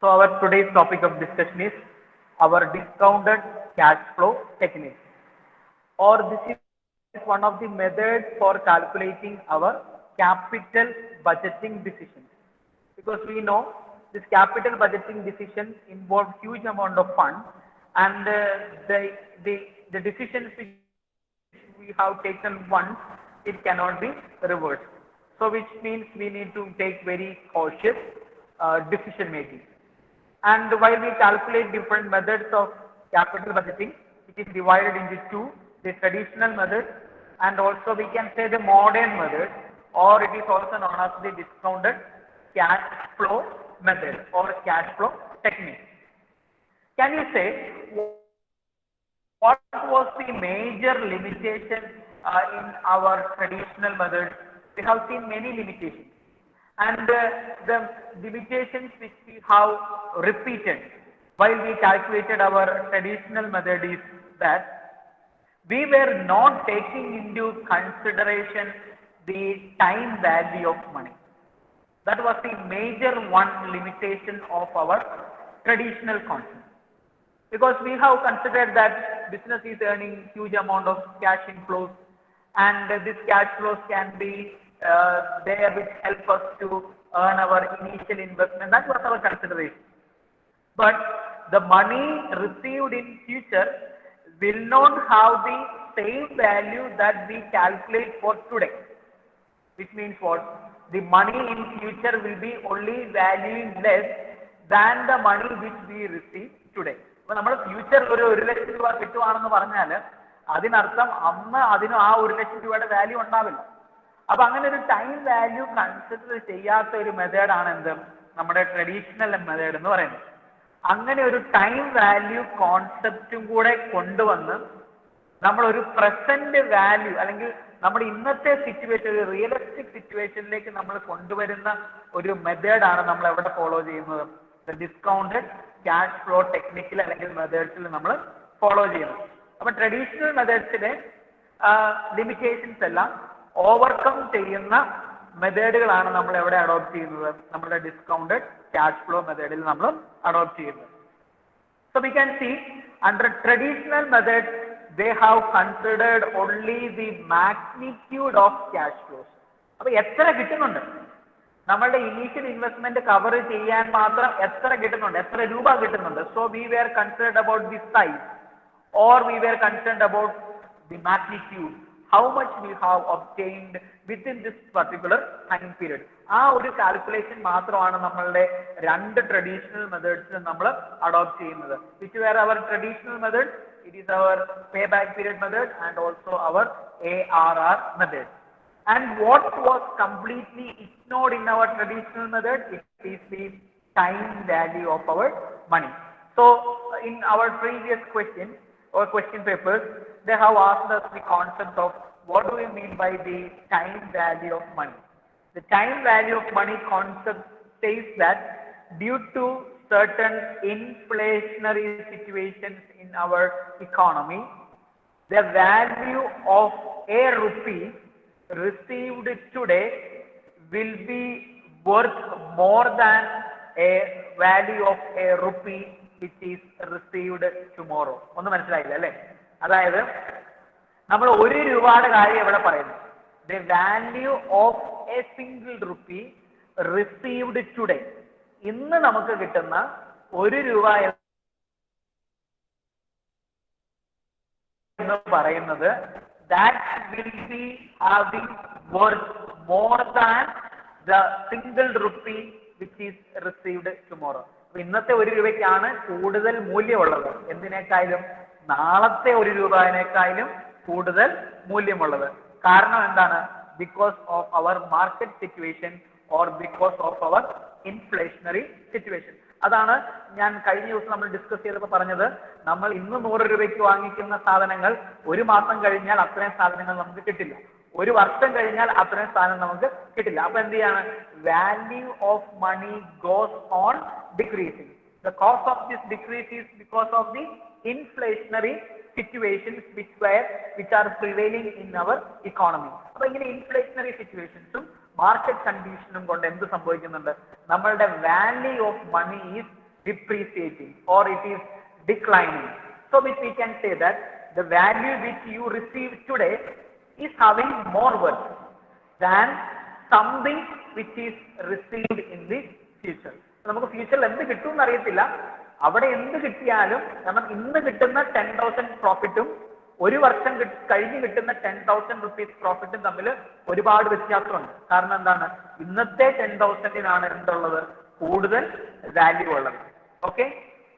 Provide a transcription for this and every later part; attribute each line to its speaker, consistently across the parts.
Speaker 1: So our today's topic of discussion is our discounted cash flow technique, or this is one of the methods for calculating our capital budgeting decisions. Because we know this capital budgeting decision involve huge amount of funds, and the decisions which we have taken once, it cannot be reversed. So which means we need to take very cautious decision making. And while we calculate different methods of capital budgeting, it is divided into two, the traditional method and also we can say the modern method, or it is also known as the discounted cash flow method or cash flow technique. Can you say what was the major limitation in our traditional methods? We have seen many limitations, and the limitations which we have repeated while we calculated our traditional method is that we were not taking into consideration the time value of money. That was the major one limitation of our traditional concept. Because we have considered that business is earning huge amount of cash inflows, and this cash flows can be there which help us to earn our initial investment. That was our consideration. But the money received in future will not have the same value that we calculate for today. Which means what? The money in future will be only valuing less than the money which we receive today. അപ്പോൾ നമ്മൾ future ഒരു 1,00,000 രൂപ കിട്ടുവാണെന്ന് പറഞ്ഞാൽ അതിനർത്ഥം അന്ന് അതിന് ആ 1,00,000 രൂപയുടെ വാല്യൂ ഉണ്ടാവില്ല. അപ്പൊ അങ്ങനെ ഒരു ടൈം വാല്യൂ കൺസിഡർ ചെയ്യാത്ത ഒരു മെത്തേഡാണ് എന്ത് നമ്മുടെ ട്രഡീഷണൽ മെത്തേഡ് എന്ന് പറയുന്നത്. അങ്ങനെ ഒരു ടൈം വാല്യൂ കോൺസെപ്റ്റും കൂടെ കൊണ്ടുവന്ന് നമ്മൾ ഒരു പ്രസന്റ് വാല്യൂ അല്ലെങ്കിൽ നമ്മുടെ ഇന്നത്തെ സിറ്റുവേഷൻ, ഒരു റിയലിസ്റ്റിക് സിറ്റുവേഷനിലേക്ക് നമ്മൾ കൊണ്ടുവരുന്ന ഒരു മെത്തേഡാണ് നമ്മൾ എവിടെ ഫോളോ ചെയ്യുന്നത്? ഡിസ്കൗണ്ടഡ് ക്യാഷ് ഫ്ലോ ടെക്നിക്കിൽ അല്ലെങ്കിൽ മെത്തേഡ്സിൽ നമ്മൾ ഫോളോ ചെയ്യുന്നത്. അപ്പൊ ട്രഡീഷണൽ മെത്തേഡ്സിലെ ലിമിറ്റേഷൻസ് എല്ലാം ഓവർകം ചെയ്യുന്ന മെത്തേഡുകളാണ് നമ്മൾ എവിടെ അഡോപ്റ്റ് ചെയ്യുന്നത്? നമ്മുടെ ഡിസ്കൗണ്ടഡ് ക്യാഷ് ഫ്ലോ മെത്തേഡിൽ നമ്മൾ അഡോപ്റ്റ് ചെയ്യുന്നത്. So we can see under traditional methods they have considered only the magnitude of cash flows. അപ്പൊ എത്ര കിട്ടുന്നുണ്ട് നമ്മളുടെ ഇനീഷ്യൽ ഇൻവെസ്റ്റ്മെന്റ് കവർ ചെയ്യാൻ മാത്രം എത്ര കിട്ടുന്നുണ്ട്, എത്ര രൂപ കിട്ടുന്നുണ്ട്. So we were concerned about the size or we were concerned about the magnitude, how much we have obtained within this particular time period. ആ ഒരു കാൽക്കുലേഷൻ മാത്രമാണ് നമ്മളുടെ രണ്ട് ട്രഡീഷണൽ മെത്തേഡ്സ് നമ്മൾ അഡോപ്റ്റ് ചെയ്യുന്നത്. Which were our traditional method, it is our pay back period method and also our ARR method. And what was completely ignored in our traditional method, it is the time value of our money. So in our previous question or question papers, they have asked us the concept of what do we mean by the time value of money. The time value of money concept says that due to certain inflationary situations in our economy, the value of a rupee received today will be worth more than a value of a rupee which is received tomorrow. ഒന്ന് മനസ്സിലായില്ല അല്ലേ? അതായത് നമ്മൾ 1 രൂപയുടെ കാര്യം ഇവിടെ പറയുന്നു. The value of a single rupee received today. ഇന്ന് നമുക്ക് കിട്ടുന്ന 1 രൂപ എന്ന് പറയുന്നത് that will be having worth more than the single rupee which is received tomorrow. ഇന്നത്തെ 1 രൂപയ്ക്കാണ് കൂടുതൽ മൂല്യമുള്ളത് എന്തിനേക്കാളും നാളത്തെ 1 രൂപയേക്കാളും കൂടുതൽ മൂല്യമുള്ളത്. കാരണം എന്താണ്? Because of our market situation or because of our inflationary situation. അതാണ് ഞാൻ കഴിഞ്ഞ ദിവസം നമ്മൾ ഡിസ്കസ് ചെയ്തപ്പോൾ പറഞ്ഞത്. നമ്മൾ ഇന്ന് 100 രൂപയ്ക്ക് വാങ്ങിക്കുന്ന സാധനങ്ങൾ 1 മാസം കഴിഞ്ഞാൽ അത്രയും സാധനങ്ങൾ നമുക്ക് കിട്ടില്ല, 1 വർഷം കഴിഞ്ഞാൽ അത്രയും സാധനം നമുക്ക് കിട്ടില്ല. അപ്പൊ എന്ത് ചെയ്യാണ്? Value of money goes on decreasing. The cause of this decrease is because of the inflationary situations which are prevailing in our economy. അപ്പൊ ഇങ്ങനെ ഇൻഫ്ലേഷണറി സിറ്റുവേഷൻസും മാർക്കറ്റ് കണ്ടീഷനും കൊണ്ട് എന്ത് സംഭവിക്കുന്നുണ്ട്? നമ്മളുടെ value of money is depreciating or it is declining. So which we can say that the value which you receive today is having more worth than something which is received in the future. നമുക്ക് ഫ്യൂച്ചറിൽ എന്ത് കിട്ടും എന്ന് അറിയത്തില്ല. അവിടെ എന്ത് കിട്ടിയാലും കാരണം ഇന്ന് കിട്ടുന്ന 10,000 പ്രോഫിറ്റും ഒരു വർഷം കഴിഞ്ഞ് കിട്ടുന്ന 10,000 റുപ്പീസ് പ്രോഫിറ്റും തമ്മിൽ ഒരുപാട് വ്യത്യാസമുണ്ട്. കാരണം എന്താണ്, ഇന്നത്തെ 10,000-നാണ് എന്തുള്ളത്, കൂടുതൽ വാല്യൂ ഉള്ളത്. Okay,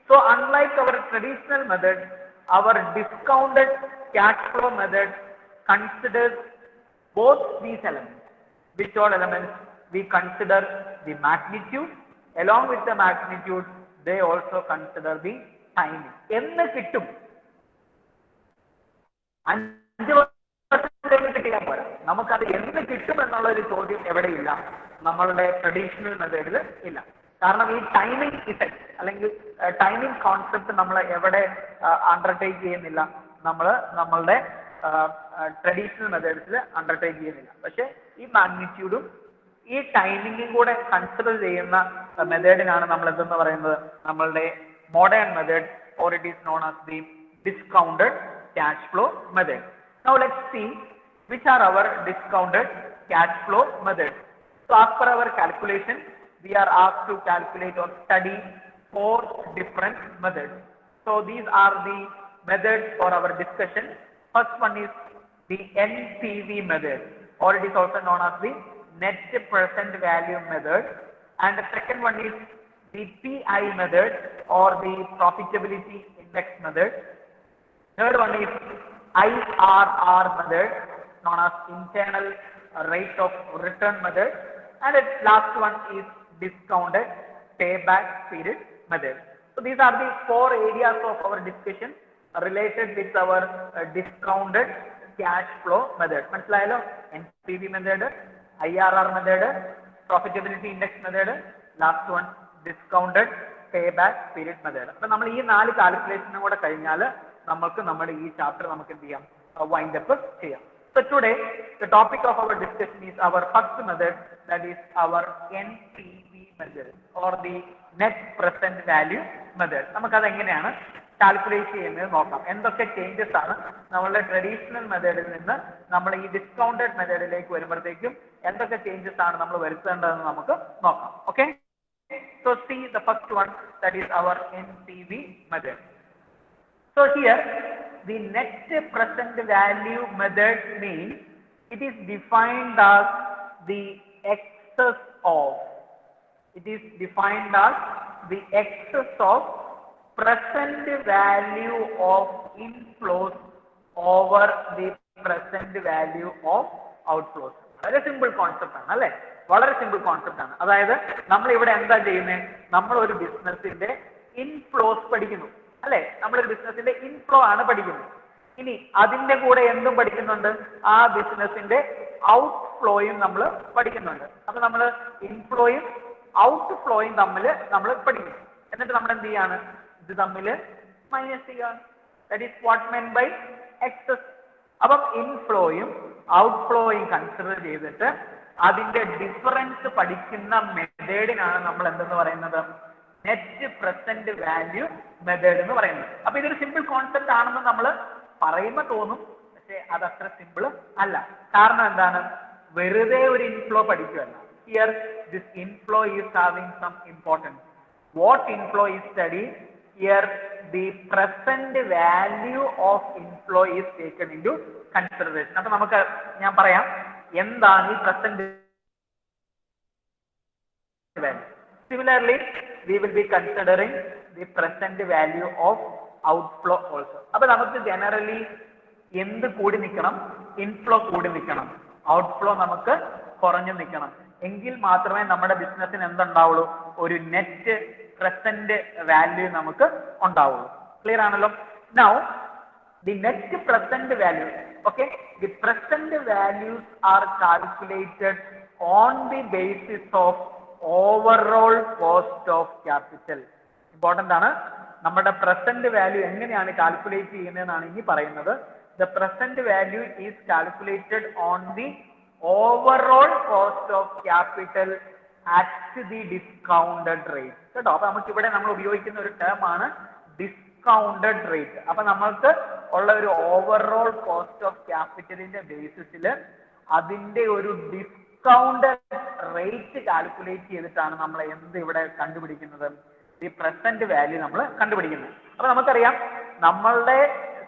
Speaker 1: so unlike our traditional method, our discounted cash flow method considers both these elements. Which all elements? We consider the magnitude. Along with the magnitude, they also consider the timing. എന്ന് കിട്ടും, 5 വർഷത്തേക്ക് കിട്ടിയാൽ പോരാ, നമുക്കത് എന്ന് കിട്ടും എന്നുള്ള ഒരു ചോദ്യം എവിടെയില്ല, നമ്മളുടെ ട്രഡീഷണൽ മെത്തേഡിൽ ഇല്ല. കാരണം ഈ ടൈമിംഗ് ഇഫക്റ്റ് അല്ലെങ്കിൽ ടൈമിംഗ് കോൺസെപ്റ്റ് നമ്മൾ എവിടെ അണ്ടർടേക്ക് ചെയ്യുന്നില്ല, നമ്മൾ നമ്മളുടെ ട്രഡീഷണൽ മെത്തേഡ്സിൽ അണ്ടർടേക്ക് ചെയ്യുന്നില്ല. പക്ഷെ ഈ മാഗ്നിറ്റ്യൂഡും ഈ ടൈമിങ്ങും കൂടെ കൺസിഡർ ചെയ്യുന്ന മെത്തേഡിനാണ് നമ്മൾ എന്തെന്ന് പറയുന്നത്, നമ്മളുടെ modern method, or it is known as the discounted cash flow method. Now let's see which are our discounted cash flow methods. So as per our calculation, we are asked to calculate or study 4 different methods. So these are the methods for our discussion. First one is the NPV method, or it is also known as the net present value method, and the second one is the PI method or the profitability index method. Third one is IRR method, known as internal rate of return method, and the last one is discounted payback period method. So these are the 4 areas of our discussion related with our discounted cash flow method. മനസ്സിലായല്ലോ, NPV method, IRR method, profitability index method, last one discounted payback period method. അപ്പോൾ നമ്മൾ ഈ 4 കാൽക്കുലേഷനും കൂടെ കഴിഞ്ഞാൽ നമ്മൾക്ക് നമ്മുടെ ഈ chapter നമുക്ക് എന്ത് ചെയ്യാം, വൈൻഡ് അപ്പ് ചെയ്യാം. So today the topic of our discussion is our first method, that is our NPV method or the net present value method. നമുക്കത് എങ്ങനെയാണ് കാൽക്കുലേറ്റ് ചെയ്യുന്നത് നോക്കാം. എന്തൊക്കെ ചേഞ്ചസ് ആണ് നമ്മളുടെ ട്രഡീഷണൽ മെത്തേഡിൽ നിന്ന് നമ്മൾ ഈ ഡിസ്കൗണ്ടഡ് മെത്തേഡിലേക്ക് വരുമ്പോഴത്തേക്കും എന്തൊക്കെ ചേഞ്ചസ് ആണ് നമ്മൾ വരുത്തേണ്ടതെന്ന് നമുക്ക് നോക്കാം. Okay, so see the first one, that is our NPV method. So here the net present value method means it is defined as the excess of, it is defined as the excess of present value of inflows over the present value of outflows. വളരെ simple concept ആണ് അല്ലെ, വളരെ simple concept ആണ്. അതായത് നമ്മൾ ഇവിടെ എന്താ ചെയ്യുന്നത്, നമ്മൾ ഒരു ബിസിനസിന്റെ ഇൻഫ്ലോസ് പഠിക്കുന്നു അല്ലെ, നമ്മളൊരു ബിസിനസിന്റെ ഇൻഫ്ലോ ആണ് പഠിക്കുന്നത്. ഇനി അതിന്റെ കൂടെ എന്തും പഠിക്കുന്നുണ്ട്, ആ ബിസിനസിന്റെ ഔട്ട് ഫ്ലോയും നമ്മൾ പഠിക്കുന്നുണ്ട്. അപ്പൊ നമ്മൾ ഇൻഫ്ലോയും ഔട്ട് ഫ്ലോയും തമ്മിൽ നമ്മൾ പഠിക്കുന്നു. എന്നിട്ട് നമ്മൾ എന്ത് ചെയ്യാണ്, ഇത് തമ്മിൽ മൈനസ് ചെയ്യാണ്. That is what meant by excess. അപ്പം ഇൻഫ്ലോയും ഔട്ട് ഫ്ലോയും കൺസിഡർ ചെയ്തിട്ട് അതിന്റെ ഡിഫറൻസ് പഠിക്കുന്ന മെത്തേഡിനാണ് നമ്മൾ എന്തെന്ന് പറയുന്നത്, നെറ്റ് പ്രസന്റ് വാല്യൂ മെത്തേഡ് എന്ന് പറയുന്നത്. അപ്പൊ ഇതൊരു സിമ്പിൾ കോൺസെപ്റ്റ് ആണെന്ന് നമ്മൾ പറയുമ്പോൾ തോന്നും, പക്ഷെ അത് അത്ര സിമ്പിൾ അല്ല. കാരണം എന്താണ്, വെറുതെ ഒരു ഇൻഫ്ലോ പഠിക്കുകയല്ല. Here this inflow is having some importance. What inflow is study here, the present value of inflow is taken into consideration. അപ്പൊ നമുക്ക് ഞാൻ പറയാം എന്താണ് ഈ present value. Similarly, we will be considering the present value of outflow also. അപ്പോൾ നമുക്ക് generally എന്ത് കൂടി നിൽക്കണം, ഇൻഫ്ലോ കൂടി നിൽക്കണം, ഔട്ട്ഫ്ലോ നമുക്ക് കുറഞ്ഞു നിൽക്കണം. എങ്കിൽ മാത്രമേ നമ്മുടെ ബിസിനസ്സിന് എന്തുണ്ടാവുള്ളൂ, ഒരു നെറ്റ് പ്രസന്റ് വാല്യൂ നമുക്ക് ഉണ്ടാവുള്ളൂ. ക്ലിയർ ആണല്ലോ. Now the net present value, okay, the present values R calculated on the basis of overall cost of capital. Important ആണ്. നമ്മുടെ പ്രസന്റ് വാല്യൂ എങ്ങനെയാണ് കാൽക്കുലേറ്റ് ചെയ്യുന്നതെന്നാണ് ഇനി പറയുന്നത്. The present value is calculated on the overall cost of capital at the discounted rate കേട്ടോ. അപ്പൊ നമുക്ക് ഇവിടെ നമ്മൾ ഉപയോഗിക്കുന്ന ഒരു ടേം ആണ് ഡിസ്കൗണ്ടഡ് റേറ്റ്. അപ്പൊ നമ്മൾക്ക് ഉള്ള ഒരു ഓവറോൾ കോസ്റ്റ് ഓഫ് ക്യാപിറ്റലിന്റെ ബേസിസിൽ അതിന്റെ ഒരു ഡിസ്കൗണ്ടഡ് റേറ്റ് കാൽക്കുലേറ്റ് ചെയ്തിട്ടാണ് നമ്മൾ എന്ത് ഇവിടെ കണ്ടുപിടിക്കുന്നത്, ഈ പ്രസന്റ് വാല്യൂ നമ്മൾ കണ്ടുപിടിക്കുന്നത്. അപ്പൊ നമുക്കറിയാം നമ്മളുടെ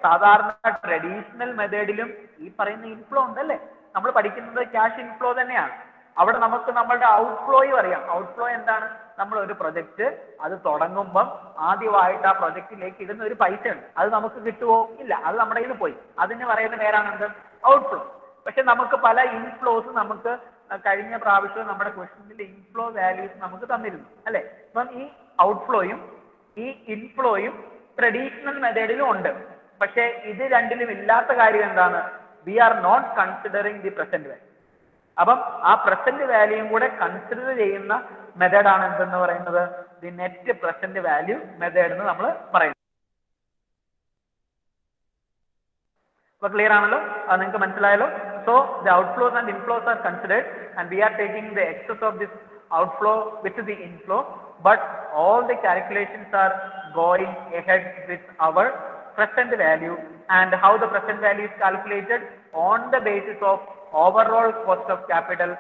Speaker 1: സാധാരണ ട്രഡീഷണൽ മെത്തേഡിലും ഈ പറയുന്ന ഇൻഫ്ലോ ഉണ്ടല്ലേ, നമ്മൾ പഠിക്കുന്നത് ക്യാഷ് ഇൻഫ്ലോ തന്നെയാണ്. അവിടെ നമുക്ക് നമ്മളുടെ ഔട്ട്ഫ്ലോയും അറിയാം. ഔട്ട്ഫ്ലോ എന്താണ്? നമ്മൾ ഒരു പ്രൊജക്ട് അത് തുടങ്ങുമ്പം ആദ്യമായിട്ട് ആ പ്രൊജക്റ്റിലേക്ക് ഇടുന്ന ഒരു പൈസ ഉണ്ട്, അത് നമുക്ക് കിട്ടുമോ? ഇല്ല, അത് നമ്മുടെ കയ്യിൽ പോയി. അതിന് പറയുന്ന പേരാണ് എന്ത്? ഔട്ട്ഫ്ലോ. പക്ഷെ നമുക്ക് പല ഇൻഫ്ലോസ് നമുക്ക് കഴിഞ്ഞ പ്രാവശ്യം നമ്മുടെ ക്വസ്റ്റ്യനിൽ ഇൻഫ്ലോ വാല്യൂസ് നമുക്ക് തന്നിരുന്നു അല്ലെ. അപ്പം ഈ ഔട്ട്ഫ്ലോയും ഈ ഇൻഫ്ലോയും ട്രഡീഷണൽ മെത്തേഡിലും ഉണ്ട്. പക്ഷെ ഇത് രണ്ടിലും ഇല്ലാത്ത കാര്യം എന്താണ്? We are not considering the present value. അപ്പം ആ പ്രസന്റ് വാല്യൂയും കൂടെ കൺസിഡർ ചെയ്യുന്ന മെത്തേഡാണ് എന്തെന്ന് പറയുന്നത്? The net present value method എന്ന് നമ്മൾ പറയുന്നത്. അപ്പൊ ക്ലിയർ ആണല്ലോ? അത് നിങ്ങൾക്ക് മനസ്സിലായല്ലോ? So the outflows and inflows are considered and we are taking the excess of this outflow with the inflow, but all the calculations are going ahead with our present value. And how the present value is calculated? On the basis of overall cost of capital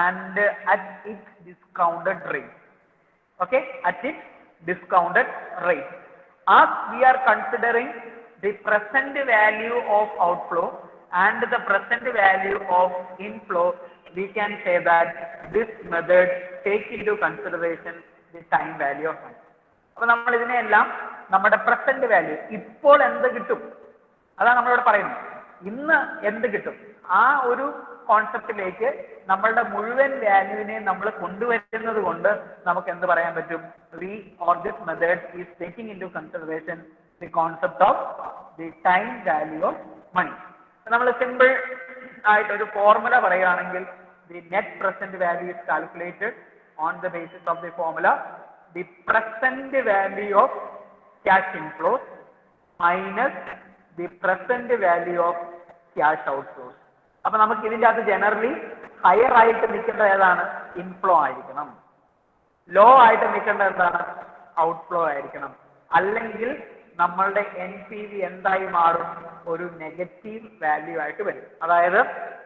Speaker 1: and at its discounted rate. Okay, at its discounted rate. As we are considering the present value of outflow and the present value of inflow, we can say that this method takes into consideration the time value of money. അപ്പോൾ നമ്മൾ ഇതിനെല്ലാം നമ്മുടെ present value ഇപ്പോൾ എന്ത് കിട്ടും അതാണ് നമ്മളിവിടെ പറയുന്നത്. ഇന്ന് എന്ത് കിട്ടും ആ ഒരു കോൺസെപ്റ്റിലേക്ക് നമ്മളുടെ മുഴുവൻ വാല്യൂവിനെ നമ്മൾ കൊണ്ടുവരുന്നത് കൊണ്ട് നമുക്ക് എന്ത് പറയാൻ പറ്റും? We or this method is taking into consideration the concept of the time value of money. നമ്മൾ സിമ്പിൾ ആയിട്ട് ഒരു ഫോർമുല പറയുകയാണെങ്കിൽ the net present value is calculated on the basis of the formula the present value of cash inflows minus the present value of cash outflows. അപ്പോൾ നമുക്ക് ഇതിന്റെ അകത്ത് generally higher ആയിട്ട് നിൽക്കേണ്ട ഏതാണ്? ഇൻഫ്ലോ ആയിരിക്കണം. ലോ ആയിട്ട് നിൽക്കേണ്ട എന്താണ്? ഔട്ട്ഫ്ലോ ആയിരിക്കണം. അല്ലെങ്കിൽ നമ്മളുടെ NPV എന്തായി മാറും? ഒരു നെഗറ്റീവ് വാല്യൂ ആയിട്ട് വരും. അതായത്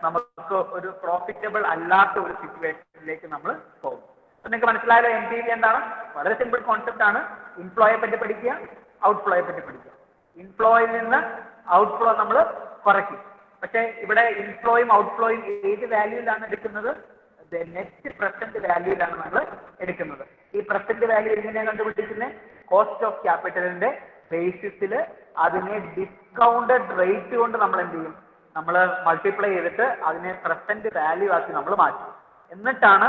Speaker 1: നമുക്ക് ഒരു പ്രോഫിറ്റബിൾ അല്ലാത്ത ഒരു സിറ്റുവേഷനിലേക്ക് നമ്മൾ പോകും. നിങ്ങൾക്ക് മനസ്സിലായാലോ NPV എന്താണ്? വളരെ സിമ്പിൾ കോൺസെപ്റ്റ് ആണ്. ഇൻഫ്ലോയെ പറ്റി പഠിക്കുക, ഔട്ട്ഫ്ലോയെ പറ്റി പഠിക്കുക. ഇൻഫ്ലോയിൽ നിന്ന് ഔട്ട്ഫ്ലോ നമ്മൾ കുറയ്ക്കും. പക്ഷെ ഇവിടെ ഇൻഫ്ലോയും ഔട്ട്ഫ്ലോയും ഏത് വാല്യൂയിലാണ് എടുക്കുന്നത്? നെറ്റ് പ്രസന്റ് വാല്യൂയിലാണ് നമ്മൾ എടുക്കുന്നത്. ഈ പ്രസന്റ് വാല്യൂ എങ്ങനെയാണ് കണ്ടുപിടിക്കുന്നത്? കോസ്റ്റ് ഓഫ് ക്യാപിറ്റലിന്റെ ബേസിസിൽ അതിനെ ഡിസ്കൗണ്ടഡ് റേറ്റ് കൊണ്ട് നമ്മൾ എന്ത് ചെയ്യും? നമ്മൾ മൾട്ടിപ്ലൈ ചെയ്തിട്ട് അതിനെ പ്രസന്റ് വാല്യൂ ആക്കി നമ്മൾ മാറ്റും. എന്നിട്ടാണ്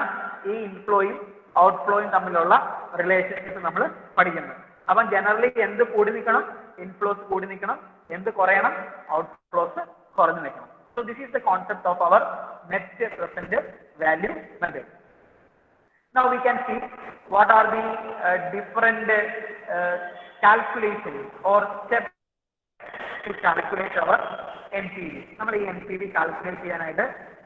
Speaker 1: ഈ ഇൻഫ്ലോയും ഔട്ട്ഫ്ലോയും തമ്മിലുള്ള റിലേഷൻഷിപ്പ് നമ്മൾ പഠിക്കുന്നത്. അപ്പം ജനറലി എന്ത് കൂടി നിൽക്കണം? ഇൻഫ്ലോസ് കൂടി നിൽക്കണം. എന്ത് കുറയണം? ഔട്ട്ഫ്ലോസ് കുറഞ്ഞു നിൽക്കണം. So this is the concept of our net present value method. Now we can see what are the different calculations or steps to calculate our NPV. നമ്മൾ ഈ NPV കാൽക്കുലേറ്റ് ചെയ്യാനായിട്ട്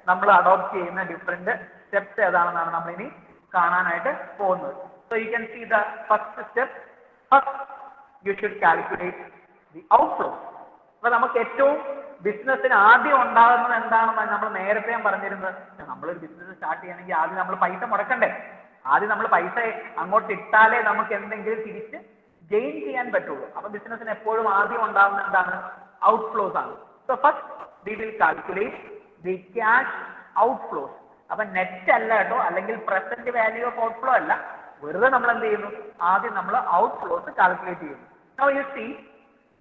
Speaker 1: നമ്മൾ അഡോപ്റ്റ് ചെയ്യുന്ന ഡിഫറെന്റ് സ്റ്റെപ്സ് ഏതാണെന്നാണ് നമ്മൾ ഇനി കാണാനായിട്ട് പോകുന്നത്. So you can see the first step. First you should calculate the outflow. അപ്പോൾ നമുക്ക് ഏറ്റവും ബിസിനസ്സിന് ആദ്യം ഉണ്ടാകുന്നത് എന്താണെന്ന് നമ്മൾ നേരത്തെ പറഞ്ഞിരുന്നത്. നമ്മളൊരു ബിസിനസ് സ്റ്റാർട്ട് ചെയ്യണമെങ്കിൽ ആദ്യം നമ്മൾ പൈസ മുടക്കണ്ടേ? ആദ്യം നമ്മൾ പൈസ അങ്ങോട്ട് ഇട്ടാലേ നമുക്ക് എന്തെങ്കിലും തിരിച്ച് ഗെയിൻ ചെയ്യാൻ പറ്റുള്ളൂ. അപ്പൊ ബിസിനസ്സിന് എപ്പോഴും ആദ്യം ഉണ്ടാകുന്ന എന്താണ്? ഔട്ട്ഫ്ലോസ് ആണ്. So first we will calculate the cash outflows. അപ്പൊ നെറ്റ് അല്ല കേട്ടോ, അല്ലെങ്കിൽ പ്രസന്റ് വാല്യൂ ഓഫ് ഔട്ട്ഫ്ലോ അല്ല. വെറുതെ നമ്മൾ എന്ത് ചെയ്യുന്നു? ആദ്യം നമ്മൾ ഔട്ട്ഫ്ലോസ് കാൽക്കുലേറ്റ് ചെയ്യുന്നു. Now you see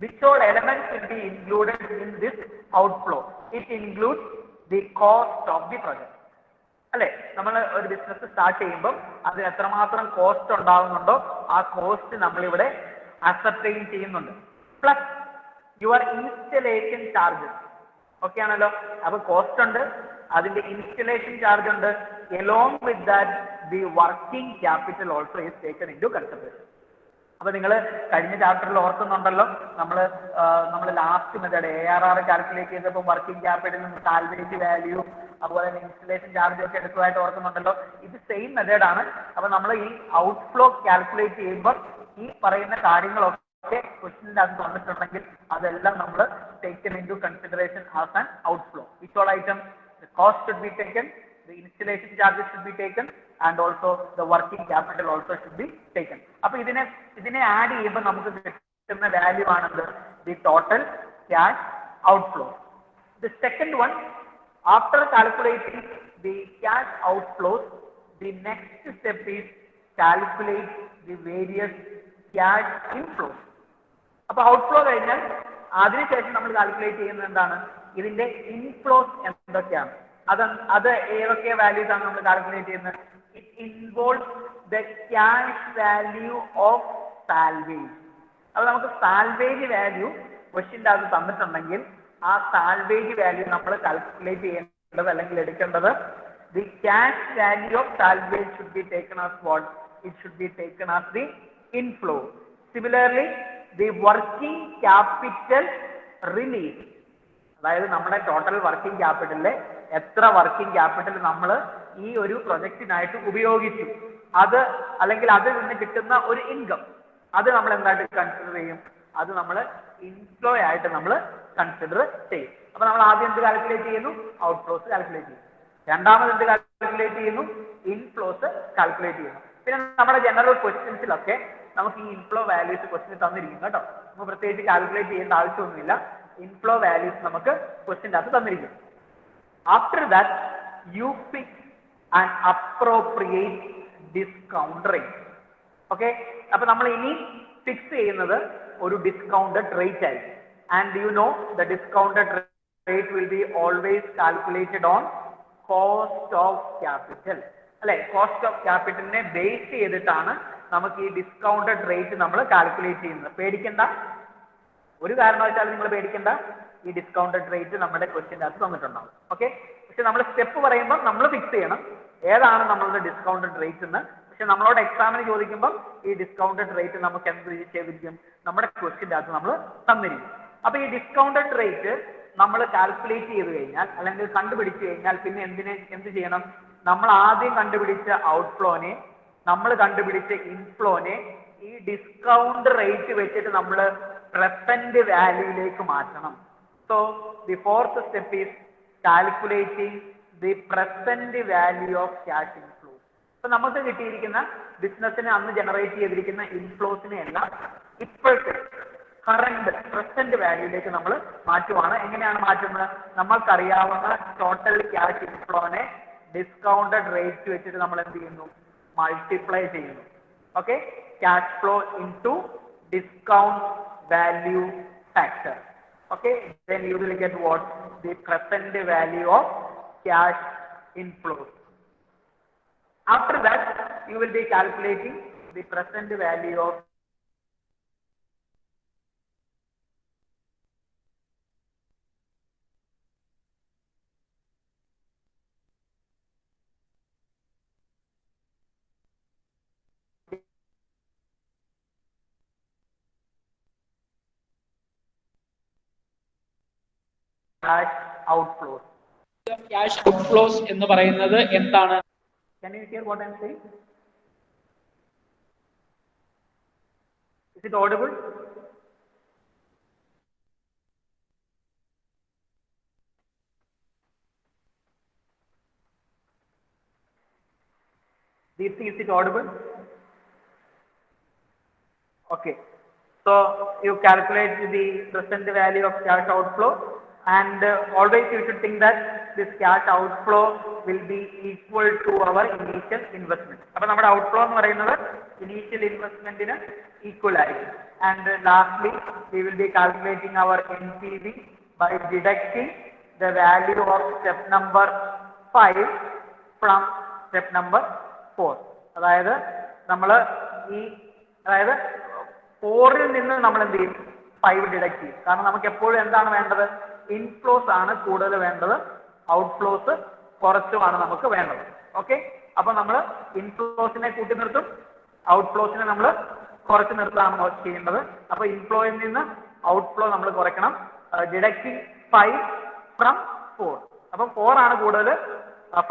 Speaker 1: which all elements will be included in this outflow. It includes the cost of the project. അല്ലെ, നമ്മൾ ഒരു ബിസിനസ് സ്റ്റാർട്ട് ചെയ്യുമ്പോൾ അതിന് എത്രമാത്രം കോസ്റ്റ് ഉണ്ടാകുന്നുണ്ടോ ആ കോസ്റ്റ് നമ്മളിവിടെ അസർട്ടൈൻ ചെയ്യുന്നുണ്ട്. Plus your installation charges. Okay ആണല്ലോ? അപ്പൊ കോസ്റ്റ് ഉണ്ട്, അതിന്റെ ഇൻസ്റ്റലേഷൻ ചാർജ് ഉണ്ട്. Along with that the working capital also is taken into consideration. അപ്പൊ നിങ്ങൾ കഴിഞ്ഞ ചാപ്റ്ററിൽ ഓർക്കുന്നുണ്ടല്ലോ, നമ്മൾ ലാസ്റ്റ് മെത്തേഡ് ARR കാൽക്കുലേറ്റ് ചെയ്തപ്പോൾ വർക്കിംഗ് ക്യാപിറ്റലും സാൽവേജ് വാല്യൂ അതുപോലെ തന്നെ ഇൻസ്റ്റലേഷൻ ചാർജ് ഒക്കെ എടുത്തതായിട്ട് ഓർക്കുന്നുണ്ടല്ലോ. ഇത് സെയിം മെത്തേഡാണ്. അപ്പൊ നമ്മൾ ഈ ഔട്ട്ഫ്ലോ കാൽക്കുലേറ്റ് ചെയ്യുമ്പോൾ ഈ പറയുന്ന കാര്യങ്ങളൊക്കെ ക്വസ്റ്റ്യനിൽ അത് തന്നിട്ടുണ്ടെങ്കിൽ അതെല്ലാം നമ്മൾ taken into consideration as an outflow. Which all item? The cost should be taken, the installation charges should be taken, and also the working capital also should be taken. അപ്പോൾ ഇതിനെ ആഡ് ചെയ്യുമ്പോൾ നമുക്ക് കിട്ടുന്ന value ആണത് the total cash outflow. The second one, after calculating the cash outflows, the next step is calculate the various cash inflows. അപ്പോൾ outflow കഴിഞ്ഞാൽ അതിനുശേഷം നമ്മൾ കാൽക്കുലേറ്റ് ചെയ്യുന്നത് എന്താണ്? ഇതിന്റെ ഇൻഫ്ലോസ് എന്തൊക്കെയാണ്, അത് ഏതൊക്കെ വാല്യൂസ് ആണ് നമ്മൾ കാൽക്കുലേറ്റ് ചെയ്യുന്നത്? It involve the cash value of salvage. അപ്പോൾ നമുക്ക് സാൽവേജ് വാല്യൂ ക്വസ്റ്റ്യൻ്റെ അത് തന്നിട്ടുണ്ടെങ്കിൽ ആ സാൽവേജ് വാല്യൂ നമ്മൾ കാൽക്കുലേറ്റ് ചെയ്യേണ്ടത് അല്ലെങ്കിൽ എടുക്കേണ്ടത് the cash value of salvage should be taken as what? It should be taken as the inflow. Similarly the working capital release, അതായത് നമ്മുടെ ടോട്ടൽ വർക്കിംഗ് ക്യാപിറ്റലിലെ എത്ര വർക്കിംഗ് ക്യാപിറ്റൽ നമ്മൾ ഈ ഒരു പ്രൊജക്റ്റിനായിട്ട് ഉപയോഗിച്ചു, അത് അല്ലെങ്കിൽ അതിൽ നിന്ന് കിട്ടുന്ന ഒരു ഇൻകം, അത് നമ്മൾ എന്തായിട്ട് കൺസിഡർ ചെയ്യും? അത് നമ്മൾ ഇൻഫ്ലോ ആയിട്ട് നമ്മൾ കൺസിഡർ ചെയ്യും. അപ്പൊ നമ്മൾ ആദ്യം എന്ത് കാൽക്കുലേറ്റ് ചെയ്യുന്നു? ഔട്ട്ഫ്ലോസ് കാൽക്കുലേറ്റ് ചെയ്യുന്നു. രണ്ടാമത് എന്ത് കാൽക്കുലേറ്റ് ചെയ്യുന്നു? ഇൻഫ്ലോസ് കാൽക്കുലേറ്റ് ചെയ്യുന്നു. പിന്നെ നമ്മുടെ ജനറൽ ക്വസ്റ്റ്യൻസിലൊക്കെ നമുക്ക് ഈ ഇൻഫ്ലോ വാല്യൂസ് ക്വസ്റ്റ്യൻ തന്നിരിക്കും കേട്ടോ. നമുക്ക് പ്രത്യേകിച്ച് കാൽക്കുലേറ്റ് ചെയ്യേണ്ട ആവശ്യമൊന്നുമില്ല. ഇൻഫ്ലോ വാല്യൂസ് നമുക്ക് ക്വസ്റ്റ്യൻ്റെ അകത്ത് തന്നിരിക്കും. After that you fix and appropriate discount rate. Okay, അപ്പൊ നമ്മൾ ഇനി ഫിക്സ് ചെയ്യുന്നത് ഒരു ഡിസ്കൗണ്ടഡ് റേറ്റ് ആയിരിക്കും. And you know the discounted rate will be always calculated on cost of capital. അല്ലെ, കോസ്റ്റ് ഓഫ് ക്യാപിറ്റലിനെ ബേസ് ചെയ്തിട്ടാണ് നമുക്ക് ഈ ഡിസ്കൗണ്ടഡ് റേറ്റ് നമ്മൾ കാൽക്കുലേറ്റ് ചെയ്യുന്നത്. പേടിക്കണ്ട, ഒരു കാരണവശാലും നിങ്ങൾ പേടിക്കണ്ട. ഈ ഡിസ്കൗണ്ടഡ് റേറ്റ് നമ്മുടെ ക്വസ്റ്റ്യൻ്റെ അകത്ത് തന്നിട്ടുണ്ടാവും. ഓക്കെ, പക്ഷെ നമ്മൾ സ്റ്റെപ്പ് പറയുമ്പോൾ നമ്മൾ ഫിക്സ് ചെയ്യണം ഏതാണ് നമ്മളുടെ ഡിസ്കൗണ്ടഡ് റേറ്റ് എന്ന്. പക്ഷെ നമ്മളോട് എക്സാമിന് ചോദിക്കുമ്പോൾ ഈ ഡിസ്കൗണ്ടഡ് റേറ്റ് നമുക്ക് എന്ത് ചെയ്തിരിക്കും? നമ്മുടെ ക്വസ്റ്റ്യൻ്റെ അകത്ത് നമ്മൾ തന്നിരിക്കും. അപ്പൊ ഈ ഡിസ്കൗണ്ടഡ് റേറ്റ് നമ്മൾ കാൽക്കുലേറ്റ് ചെയ്ത് കഴിഞ്ഞാൽ അല്ലെങ്കിൽ കണ്ടുപിടിച്ചു കഴിഞ്ഞാൽ പിന്നെ എന്ത് ചെയ്യണം? നമ്മൾ ആദ്യം കണ്ടുപിടിച്ച ഔട്ട്ഫ്ലോനെ, നമ്മൾ കണ്ടുപിടിച്ച ഇൻഫ്ലോനെ ഈ ഡിസ്കൗണ്ട് റേറ്റ് വെച്ചിട്ട് നമ്മൾ പ്രസന്റ് വാല്യൂയിലേക്ക് മാറ്റണം. So the fourth step is calculating the present value of cash inflow. ഇപ്പൊ നമുക്ക് കിട്ടിയിരിക്കുന്ന ബിസിനസ്സിന് അന്ന് ജനറേറ്റ് ചെയ്തിരിക്കുന്ന ഇൻഫ്ലോസിനെ എല്ലാം ഇപ്പോഴത്തെ കറണ്ട് പ്രസന്റ് വാല്യൂയിലേക്ക് നമ്മൾ മാറ്റുവാണ്. എങ്ങനെയാണ് മാറ്റുന്നത്? നമ്മൾക്കറിയാവുന്ന ടോട്ടൽ ക്യാഷ് ഇൻഫ്ലോനെ ഡിസ്കൗണ്ടഡ് റേറ്റ് വെച്ചിട്ട് നമ്മൾ എന്ത് ചെയ്യുന്നു? മൾട്ടിപ്ലൈ ചെയ്യുന്നു. Okay, cash flow into discount value factor. Okay, then you will get what? The present value of cash inflows. After that you will be calculating the present value of cash outflows.
Speaker 2: Cash outflows എന്ന് പറയുന്നത് എന്താണ്?
Speaker 1: Can you hear what I am saying? Is it audible? Deepthi, is it audible? Okay. So you calculate the present value of cash outflow, and always you should think that this cash outflow will be equal to our initial investment. അപ്പോൾ നമ്മുടെ outflow എന്ന് പറയുന്നത് initial investmentന് equal ആയിരിക്കും. And lastly we will be calculating our NPV by deducting the value of step number 5 from step number 4. അതായത് നമ്മൾ അതായത് 4ൽ നിന്ന് നമ്മൾ എന്ത് ചെയ്യും? 5 ഡിഡക്ട് ചെയ്യും. കാരണം നമുക്ക് എപ്പോഴും എന്താണ് വേണ്ടത്? ഇൻഫ്ലോസ് ആണ് കൂടുതൽ വേണ്ടത്, ഔട്ട്ഫ്ലോസ് കുറച്ചുമാണ് നമുക്ക് വേണ്ടത്. ഓക്കെ, അപ്പൊ നമ്മൾ ഇൻഫ്ലോസിനെ കൂട്ടി നിർത്തും, ഔട്ട്ഫ്ലോസിനെ നമ്മൾ കുറച്ച് നിർത്താണ് ചെയ്യേണ്ടത്. അപ്പോൾ ഇൻഫ്ലോയിൽ നിന്ന് ഔട്ട്ഫ്ലോ നമ്മൾ കുറയ്ക്കണം. Deducting 5 from 4. അപ്പം 4 ആണ് കൂടുതൽ,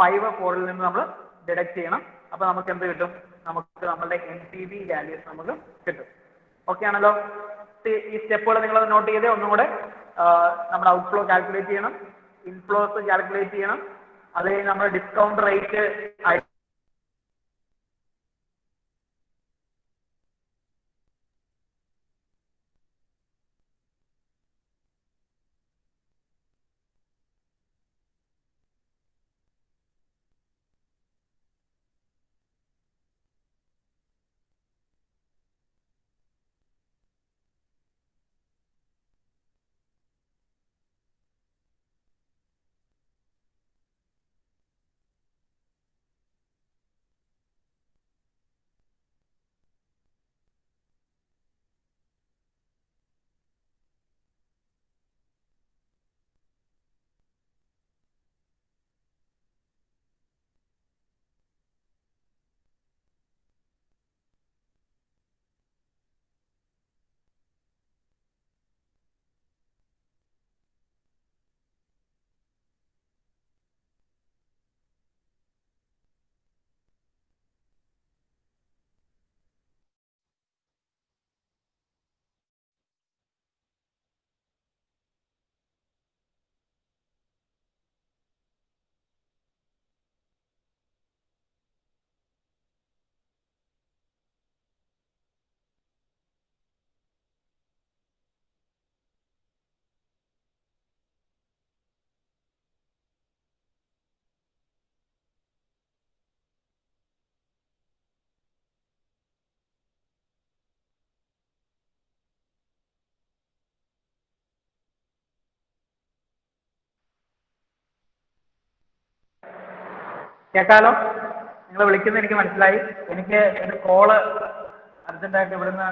Speaker 1: 5 4ൽ നിന്ന് നമ്മൾ ഡിഡക്ട് ചെയ്യണം. അപ്പൊ നമുക്ക് എന്ത് കിട്ടും? നമുക്ക് നമ്മുടെ NPV വാല്യൂസ് നമുക്ക് കിട്ടും. ഓക്കെ ആണല്ലോ? ഈ സ്റ്റെപ്പുകൾ നിങ്ങൾ നോട്ട് ചെയ്തേ. ഒന്നും കൂടെ നമ്മുടെ ഔട്ട്ഫ്ലോ കാൽക്കുലേറ്റ് ചെയ്യണം, ഇൻഫ്ലോസ് കാൽക്കുലേറ്റ് ചെയ്യണം, അത് കഴിഞ്ഞ് നമ്മൾ ഡിസ്കൗണ്ട് റേറ്റ് കേട്ടാലോ? നിങ്ങൾ വിളിക്കുന്നത് എനിക്ക് മനസ്സിലായി. എനിക്ക് ഒരു കോള് അർജന്റായിട്ട് ഇവിടുന്ന്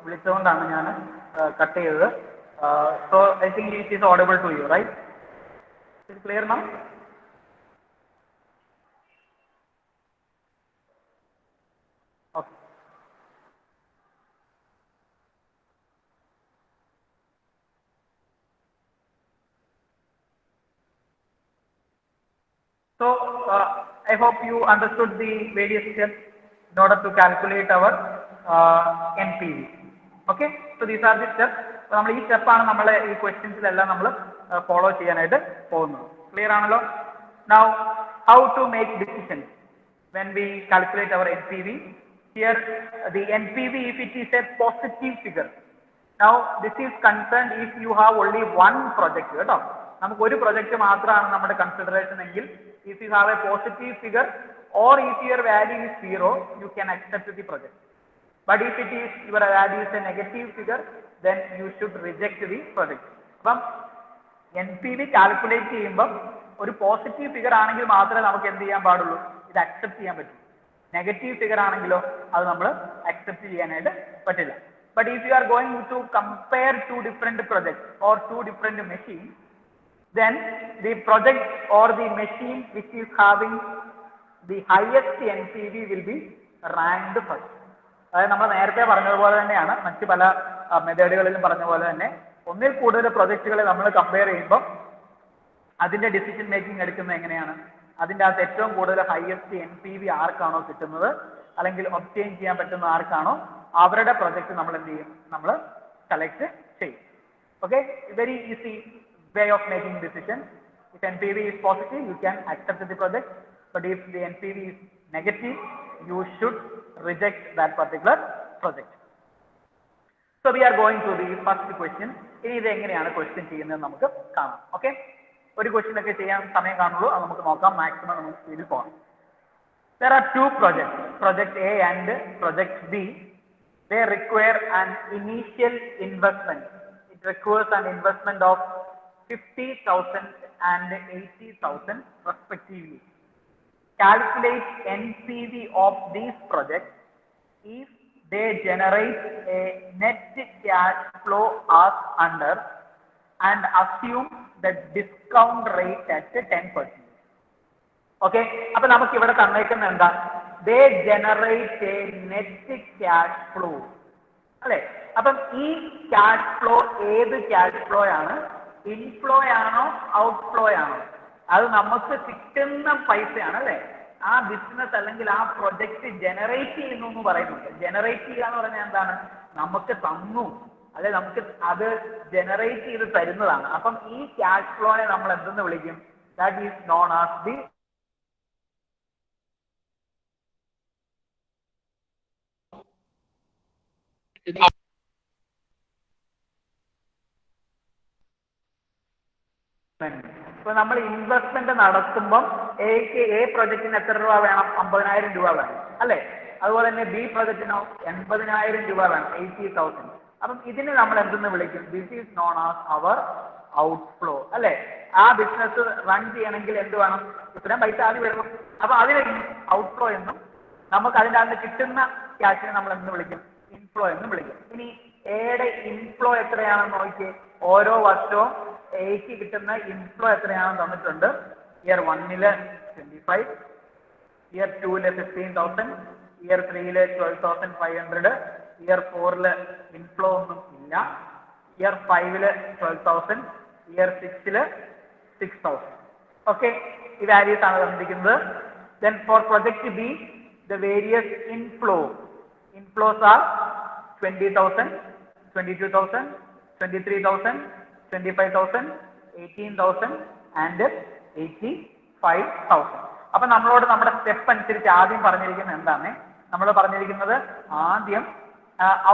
Speaker 1: വിളിച്ചുകൊണ്ടാണ് ഞാൻ കട്ട് ചെയ്തത്. So I think it is audible to you, right? It clear now? Okay. So I hope you understood the various steps in order to calculate our NPV. Okay, so these are the steps. നമ്മൾ ഈ സ്റ്റെപ്പാണ് നമ്മൾ ഈ ക്വസ്റ്റ്യൻസിലെല്ലാം നമ്മൾ follow ചെയ്യാനായിട്ട് പോകുന്നത്. Clear ആണല്ലോ? Now how to make decisions when we calculate our NPV? Here the NPV, if it is a positive figure. Now this is concerned if you have only one project. കേട്ടോ, നമുക്ക് ഒരു project മാത്രമാണ് നമ്മുടെ consideration എങ്കിൽ, if you have a positive figure or if your value is 0, you can accept the project. But if it is your value is a negative figure, then you should reject the project. അപ്പം NPV calculate ചെയ്യുമ്പോൾ ഒരു positive figure ആണെങ്കിൽ മാത്രമേ നമുക്ക് എന്ത് ചെയ്യാൻ പാടുള്ളൂ, ഇത് അക്സെപ്റ്റ് ചെയ്യാൻ പറ്റൂ. നെഗറ്റീവ് ഫിഗർ ആണെങ്കിലോ അത് നമ്മൾ അക്സെപ്റ്റ് ചെയ്യാനായിട്ട് പറ്റില്ല. But if you are going to compare two different projects or two different machines, then the project or the machine which is having the highest NPV will be ranked first. അതായത് നമ്മൾ നേരത്തെ പറഞ്ഞതുപോലെ തന്നെയാണ്, മറ്റ് പല മെത്തേഡുകളിലും പറഞ്ഞ പോലെ തന്നെ ഒന്നിൽ കൂടുതൽ പ്രൊജക്റ്റുകളെ നമ്മൾ കമ്പയർ ചെയ്യുമ്പോൾ അതിന്റെ ഡിസിഷൻ മേക്കിംഗ് എടുക്കുന്നത് എങ്ങനെയാണ്? അതിൻ്റെ അകത്ത് ഏറ്റവും കൂടുതൽ ഹയസ്റ്റ് NPV ആർക്കാണോ കിട്ടുന്നത്, അല്ലെങ്കിൽ ഒബ്റ്റെയിൻ ചെയ്യാൻ പറ്റുന്ന ആർക്കാണോ, അവരുടെ പ്രൊജക്ട് നമ്മൾ എന്ത് ചെയ്യും, നമ്മൾ സെലക്ട് ചെയ്യും. Okay, very easy way of making decision. If NPV is positive, you can accept the project, but if the NPV is negative, you should reject that particular project. So we are going to the first question. ഇനി ഇത് എങ്ങനെയാണ് question ചെയ്യുന്നത് നമുക്ക് കാണാം. Okay, ഒരു question ഒക്കെ ചെയ്യാൻ സമയം കാണുള്ളൂ, അത് നമുക്ക് നോക്കാം. മാക്സിമം നമുക്ക് സ്പീഡിൽ പോകാം. There are two projects, project A and project B. They require an initial investment. It requires an investment of 50,000 and 80,000 respectively. Calculate NPV of these projects if they generate a net cash flow as under and assume the discount rate at 10%. Okay, അപ്പോൾ നമുക്ക് ഇവിടെ തന്നേക്കുന്ന എന്താ, they generate a net cash flow അല്ലെ. അപ്പം ഈ cash flow ഏത് cash flow ആണ്? ഇൻഫ്ലോ ആണോ ഔട്ട്ഫ്ലോ ആണോ? അത് നമുക്ക് കിട്ടുന്ന പൈസയാണ് അല്ലെ. ആ ബിസിനസ് അല്ലെങ്കിൽ ആ പ്രൊജക്ട് ജനറേറ്റ് ചെയ്യുന്നു എന്ന് പറയുന്നുണ്ട്. ജനറേറ്റ് ചെയ്യുക എന്ന് പറഞ്ഞാൽ എന്താണ്? നമുക്ക് തന്നു അല്ലെ, നമുക്ക് അത് ജനറേറ്റ് ചെയ്ത് തരുന്നതാണ്. അപ്പം ഈ ക്യാഷ് ഫ്ലോനെ നമ്മൾ എന്തെന്ന് വിളിക്കും? That is known as the ഇപ്പൊ നമ്മൾ ഇൻവെസ്റ്റ്മെന്റ് നടത്തുമ്പം എ പ്രൊജക്ടിന് എത്ര രൂപ വേണം? 50,000 രൂപ വേണം അല്ലെ. അതുപോലെ തന്നെ ബി പ്രൊജക്ടിനോ 80,000 രൂപ വേണം, 80,000. അപ്പം ഇതിന് നമ്മൾ എന്തെന്ന് വിളിക്കും? This is known as our outflow അല്ലെ. ആ ബിസിനസ് റൺ ചെയ്യണമെങ്കിൽ എന്ത് വേണം? ഇത്രയും പൈസ ആദ്യം വരണം. അപ്പൊ അതിനെ ഔട്ട്ഫ്ലോ എന്നും നമുക്ക് അതിൻ്റെ അകത്ത് കിട്ടുന്ന ക്യാഷിനെ നമ്മൾ എന്ന് വിളിക്കും? ഇൻഫ്ലോ എന്നും വിളിക്കും. ഇനി എയുടെ ഇൻഫ്ലോ എത്രയാണെന്ന് നോക്കിയേ. ഓരോ വർഷവും എക്ക് കിട്ടുന്ന ഇൻഫ്ലോ എത്രയാണെന്ന് തന്നിട്ടുണ്ട്. Year 1 25, year 2 15,000, year 3 12,500, year 4 inflow ഒന്നും ഇല്ല, ഇയർ 5 12,000, ഇയർ 6 6,000. ഓക്കെ, ഈ വാല്യൂസ് ആണ് തന്നിരിക്കുന്നത്. Then for project B, the various inflows are 20,000, 22,000, 23,000, 25,000, 18,000 and 85,000. അപ്പൊ നമ്മളോട് നമ്മുടെ സ്റ്റെപ്പ് അനുസരിച്ച് ആദ്യം പറഞ്ഞിരിക്കുന്നത് എന്താണ്? നമ്മൾ പറഞ്ഞിരിക്കുന്നത് ആദ്യം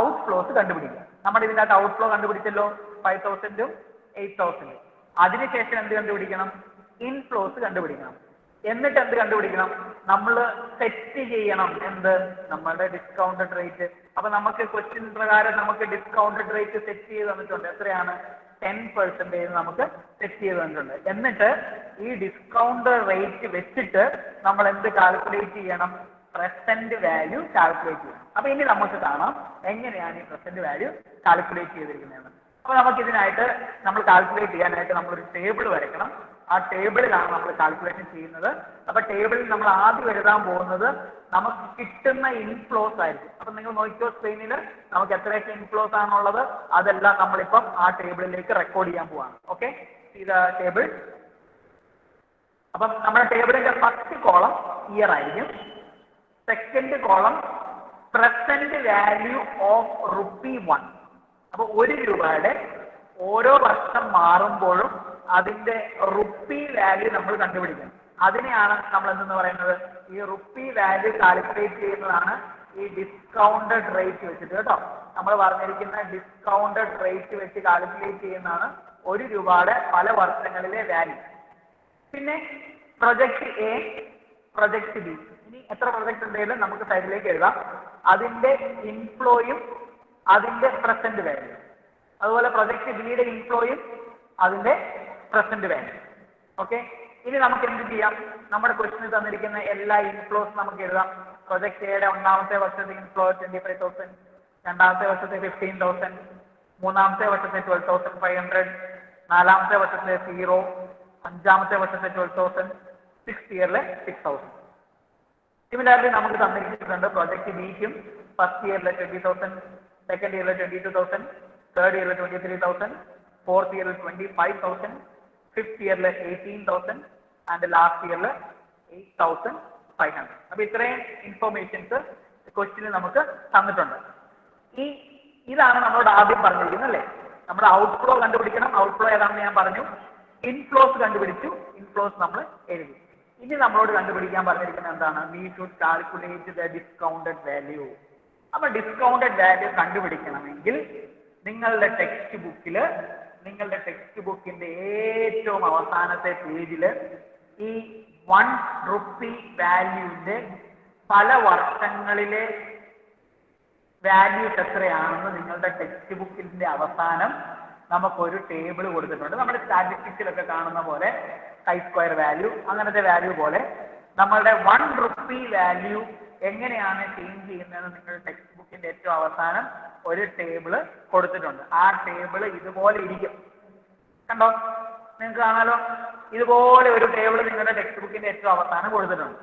Speaker 1: ഔട്ട്ഫ്ലോസ് കണ്ടുപിടിക്കുക. നമ്മുടെ ഇതിൻ്റെ അകത്ത് ഔട്ട്ഫ്ലോ കണ്ടുപിടിച്ചല്ലോ, 5,000ഉം 8,000ഉം. അതിനുശേഷം എന്ത് കണ്ടുപിടിക്കണം? ഇൻഫ്ലോസ് കണ്ടുപിടിക്കണം. എന്നിട്ട് എന്ത് കണ്ടുപിടിക്കണം? നമ്മൾ സെറ്റ് ചെയ്യണം എന്ത്? നമ്മുടെ ഡിസ്കൗണ്ടഡ് റേറ്റ്. അപ്പൊ നമുക്ക് ക്വസ്റ്റ്യൻ പ്രകാരം നമുക്ക് ഡിസ്കൗണ്ടഡ് റേറ്റ് സെറ്റ് ചെയ്ത് തന്നിട്ടുണ്ട്. എത്രയാണ്? 10% നമുക്ക് സെറ്റ് ചെയ്ത് തന്നിട്ടുണ്ട്. എന്നിട്ട് ഈ ഡിസ്കൗണ്ട് റേറ്റ് വെച്ചിട്ട് നമ്മൾ എന്ത് കാൽക്കുലേറ്റ് ചെയ്യണം? പ്രസന്റ് വാല്യൂ കാൽക്കുലേറ്റ് ചെയ്യണം. അപ്പൊ ഇനി നമുക്ക് കാണാം എങ്ങനെയാണ് ഈ പ്രസന്റ് വാല്യൂ കാൽക്കുലേറ്റ് ചെയ്തിരിക്കുന്നതെന്ന്. അപ്പൊ നമുക്ക് ഇതിനായിട്ട് നമ്മൾ കാൽക്കുലേറ്റ് ചെയ്യാനായിട്ട് നമ്മളൊരു ടേബിൾ വരയ്ക്കണം. ആ ടേബിളിലാണ് നമ്മൾ കാൽക്കുലേഷൻ ചെയ്യുന്നത്. അപ്പൊ ടേബിളിൽ നമ്മൾ ആദ്യം എഴുതാൻ പോകുന്നത് നമുക്ക് കിട്ടുന്ന ഇൻഫ്ലോസ് ആയിരിക്കും. അപ്പൊ നിങ്ങൾ നോക്കിയോ സ്ക്രീനിൽ നമുക്ക് എത്രയൊക്കെ ഇൻഫ്ലോസ് ആണുള്ളത് അതെല്ലാം നമ്മളിപ്പം ആ ടേബിളിലേക്ക് റെക്കോർഡ് ചെയ്യാൻ പോവാണ്. ഓക്കെ, ഇത് ടേബിൾ. അപ്പം നമ്മുടെ ടേബിളിന്റെ ഫസ്റ്റ് കോളം ഇയർ ആയിരിക്കും, second column present value of ₹1. അപ്പൊ 1 രൂപയുടെ ഓരോ വർഷം മാറുമ്പോഴും അതിന്റെ റുപ്പി വാല്യൂ നമ്മൾ കണ്ടുപിടിക്കണം. അതിനെയാണ് നമ്മൾ എന്തെന്ന് പറയുന്നത്? ഈ റുപ്പി വാല്യൂ കാൽക്കുലേറ്റ് ചെയ്യുന്നതാണ് ഈ ഡിസ്കൗണ്ടഡ് റേറ്റ് വെച്ചിട്ട് കേട്ടോ. നമ്മൾ പറഞ്ഞിരിക്കുന്ന ഡിസ്കൗണ്ടഡ് റേറ്റ് വെച്ച് കാൽക്കുലേറ്റ് ചെയ്യുന്നതാണ് 1 രൂപയുടെ പല വർഷങ്ങളിലെ വാല്യൂ. പിന്നെ പ്രൊജക്ട് എ, പ്രൊജക്ട് ബി, ഇനി എത്ര പ്രൊജക്ട് ഉണ്ടെങ്കിലും നമുക്ക് സൈഡിലേക്ക് എഴുതാം. അതിന്റെ ഇൻഫ്ലോയും അതിന്റെ പ്രസന്റ് വാല്യൂ, അതുപോലെ പ്രൊജക്ട് ബിയുടെ ഇൻഫ്ലോയും അതിന്റെ പ്രസന്റ് വാല്യൂ. ഓക്കെ, ഇനി നമുക്ക് എന്ത് ചെയ്യാം? നമ്മുടെ ക്വസ്റ്റിന് തന്നിരിക്കുന്ന എല്ലാ ഇൻഫ്ലോസ് നമുക്ക് എഴുതാം. പ്രൊജക്ട് എയുടെ ഒന്നാമത്തെ വർഷത്തെ ഇൻഫ്ലോ 25,000, രണ്ടാമത്തെ വർഷത്തെ 15,000, മൂന്നാമത്തെ വർഷത്തെ 12,500, നാലാമത്തെ വർഷത്തെ 0, അഞ്ചാമത്തെ വർഷത്തെ 12,000, 6th ഇയറിലെ 6,000. സിമിലർലി നമുക്ക് തന്നിരിക്കുന്നുണ്ട് പ്രൊജക്ട് ബിക്കും ഫസ്റ്റ് ഇയറിലെ 20,000, സെക്കൻഡ് ഇയറിലെ 22,000, തേർഡ് ഇയറിലെ 23,000, ഫോർത്ത് ഇയറിൽ 25,000, ഫിഫ്ത് ഇയറിൽ 18,000 ആൻഡ് ലാസ്റ്റ് ഇയറിൽ 8,500. അപ്പൊ ഇത്രയും ഇൻഫോർമേഷൻസ് ക്വസ്റ്റിന് നമുക്ക് തന്നിട്ടുണ്ട്. ഇതാണ് നമ്മളോട് ആദ്യം പറഞ്ഞിരിക്കുന്നത് അല്ലേ. നമ്മുടെ ഔട്ട്ഫ്ലോ കണ്ടുപിടിക്കണം. ഔട്ട്ഫ്ലോ ഏതാണെന്ന് ഞാൻ പറഞ്ഞു. ഇൻഫ്ലോസ് കണ്ടുപിടിച്ചു, ഇൻഫ്ലോസ് നമ്മൾ എഴുതി. ഇനി നമ്മളോട് കണ്ടുപിടിക്കാൻ പറഞ്ഞിരിക്കുന്നത് എന്താണ്? We should calculate the discounted value. അപ്പൊ ഡിസ്കൗണ്ടഡ് വാല്യൂ കണ്ടുപിടിക്കണമെങ്കിൽ നിങ്ങളുടെ ടെക്സ്റ്റ് ബുക്കിന്റെ ഏറ്റവും അവസാനത്തെ പേജില് ഈ ₹1 വാല്യൂവിന്റെ പല വർഷങ്ങളിലെ വാല്യൂസ് എത്രയാണെന്ന് നിങ്ങളുടെ ടെക്സ്റ്റ് ബുക്കിന്റെ അവസാനം നമുക്കൊരു ടേബിൾ കൊടുത്തിട്ടുണ്ട്. നമ്മുടെ സ്റ്റാറ്റിസ്റ്റിക്സിലൊക്കെ കാണുന്ന പോലെ ഹൈ സ്ക്വയർ വാല്യൂ, അങ്ങനത്തെ വാല്യൂ പോലെ നമ്മളുടെ ₹1 വാല്യൂ എങ്ങനെയാണ് ചേഞ്ച് ചെയ്യുന്നതെന്ന് നിങ്ങളുടെ ടെക്സ്റ്റ് ബുക്കിന്റെ ഏറ്റവും അവസാനം ഒരു ടേബിള് കൊടുത്തിട്ടുണ്ട്. ആ ടേബിള് ഇതുപോലെ ഇരിക്കും. കണ്ടോ? നിങ്ങൾക്ക് കാണാലോ, ഇതുപോലെ ഒരു ടേബിള് നിങ്ങളുടെ ടെക്സ്റ്റ് ബുക്കിന്റെ ഏറ്റവും അവസാനം കൊടുത്തിട്ടുണ്ട്.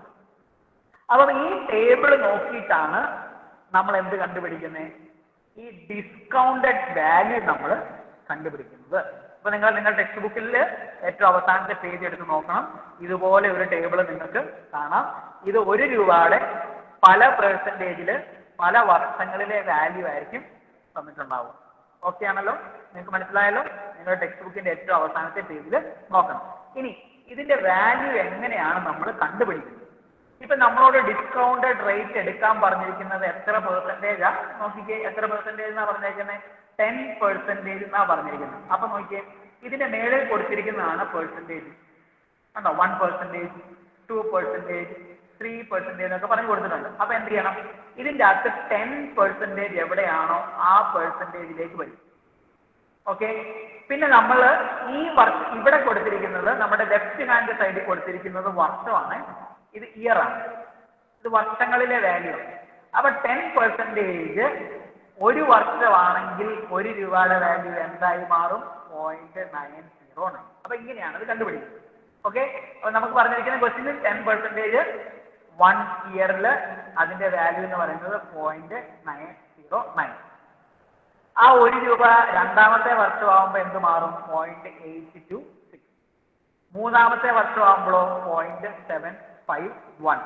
Speaker 1: അപ്പം ഈ ടേബിൾ നോക്കിയിട്ടാണ് നമ്മൾ എന്ത് കണ്ടുപിടിക്കുന്നത്? ഈ ഡിസ്കൗണ്ടഡ് വാല്യൂ നമ്മൾ കണ്ടുപിടിക്കുന്നത്. അപ്പൊ നിങ്ങളുടെ ടെക്സ്റ്റ് ബുക്കിൽ ഏറ്റവും അവസാനത്തെ പേജ് എടുത്ത് നോക്കണം. ഇതുപോലെ ഒരു ടേബിൾ നിങ്ങൾക്ക് കാണാം. ഇത് 1 രൂപയുടെ പല പെർസെൻറ്റേജിൽ പല വർഷങ്ങളിലെ വാല്യൂ ആയിരിക്കും തന്നിട്ടുണ്ടാവും. ഓക്കെ ആണല്ലോ? നിങ്ങൾക്ക് മനസ്സിലായല്ലോ? നിങ്ങളുടെ ടെക്സ്റ്റ് ബുക്കിന്റെ ഏറ്റവും അവസാനത്തെ പേജിൽ നോക്കണം. ഇനി ഇതിന്റെ വാല്യൂ എങ്ങനെയാണ് നമ്മൾ കണ്ടുപിടിക്കുന്നത്? ഇപ്പൊ നമ്മളോട് ഡിസ്കൗണ്ടഡ് റേറ്റ് എടുക്കാൻ പറഞ്ഞിരിക്കുന്നത് എത്ര പെർസെൻറ്റേജാ? നോക്കിക്കേ, എത്ര പെർസെൻറ്റേജ് എന്നാ പറഞ്ഞേക്കുന്നത്? 10% എന്നാ പറഞ്ഞിരിക്കുന്നത്. അപ്പൊ നോക്കിയേ, ഇതിന്റെ മേളിൽ കൊടുത്തിരിക്കുന്നതാണ് പെർസെൻറ്റേജ്. കണ്ടോ? 1%, 2%, 3% എന്നൊക്കെ പറഞ്ഞു കൊടുത്തിട്ടുണ്ട്. അപ്പൊ എന്ത് ചെയ്യണം? ഇതിന്റെ അകത്ത് 10% എവിടെയാണോ ആ പെർസെൻറ്റേജിലേക്ക് വരും. ഓക്കെ. പിന്നെ നമ്മൾ ഈ ഇവിടെ കൊടുത്തിരിക്കുന്നത്, നമ്മുടെ ലെഫ്റ്റ് ഹാൻഡ് സൈഡിൽ കൊടുത്തിരിക്കുന്നത് വർഷമാണ്. ഇത് ഇയർ ആണ്. ഇത് വർഷങ്ങളിലെ വാല്യൂ ആണ്. അപ്പൊ 10% 1 വർഷമാണെങ്കിൽ 1 രൂപയുടെ വാല്യൂ എന്തായി മാറും? 0.909. അപ്പൊ ഇങ്ങനെയാണ് ഇത് കണ്ടുപിടിക്കുന്നത്. ഓക്കെ. അപ്പൊ നമുക്ക് പറഞ്ഞിരിക്കുന്ന ക്വസ്റ്റ്യനിൽ 10% 1 ഇയറിൽ അതിന്റെ വാല്യൂ എന്ന് പറയുന്നത് 0.909. ആ 1 രൂപ രണ്ടാമത്തെ വർഷമാകുമ്പോൾ എന്ത് മാറും? 0.826. മൂന്നാമത്തെ വർഷമാകുമ്പോഴോ 0.751.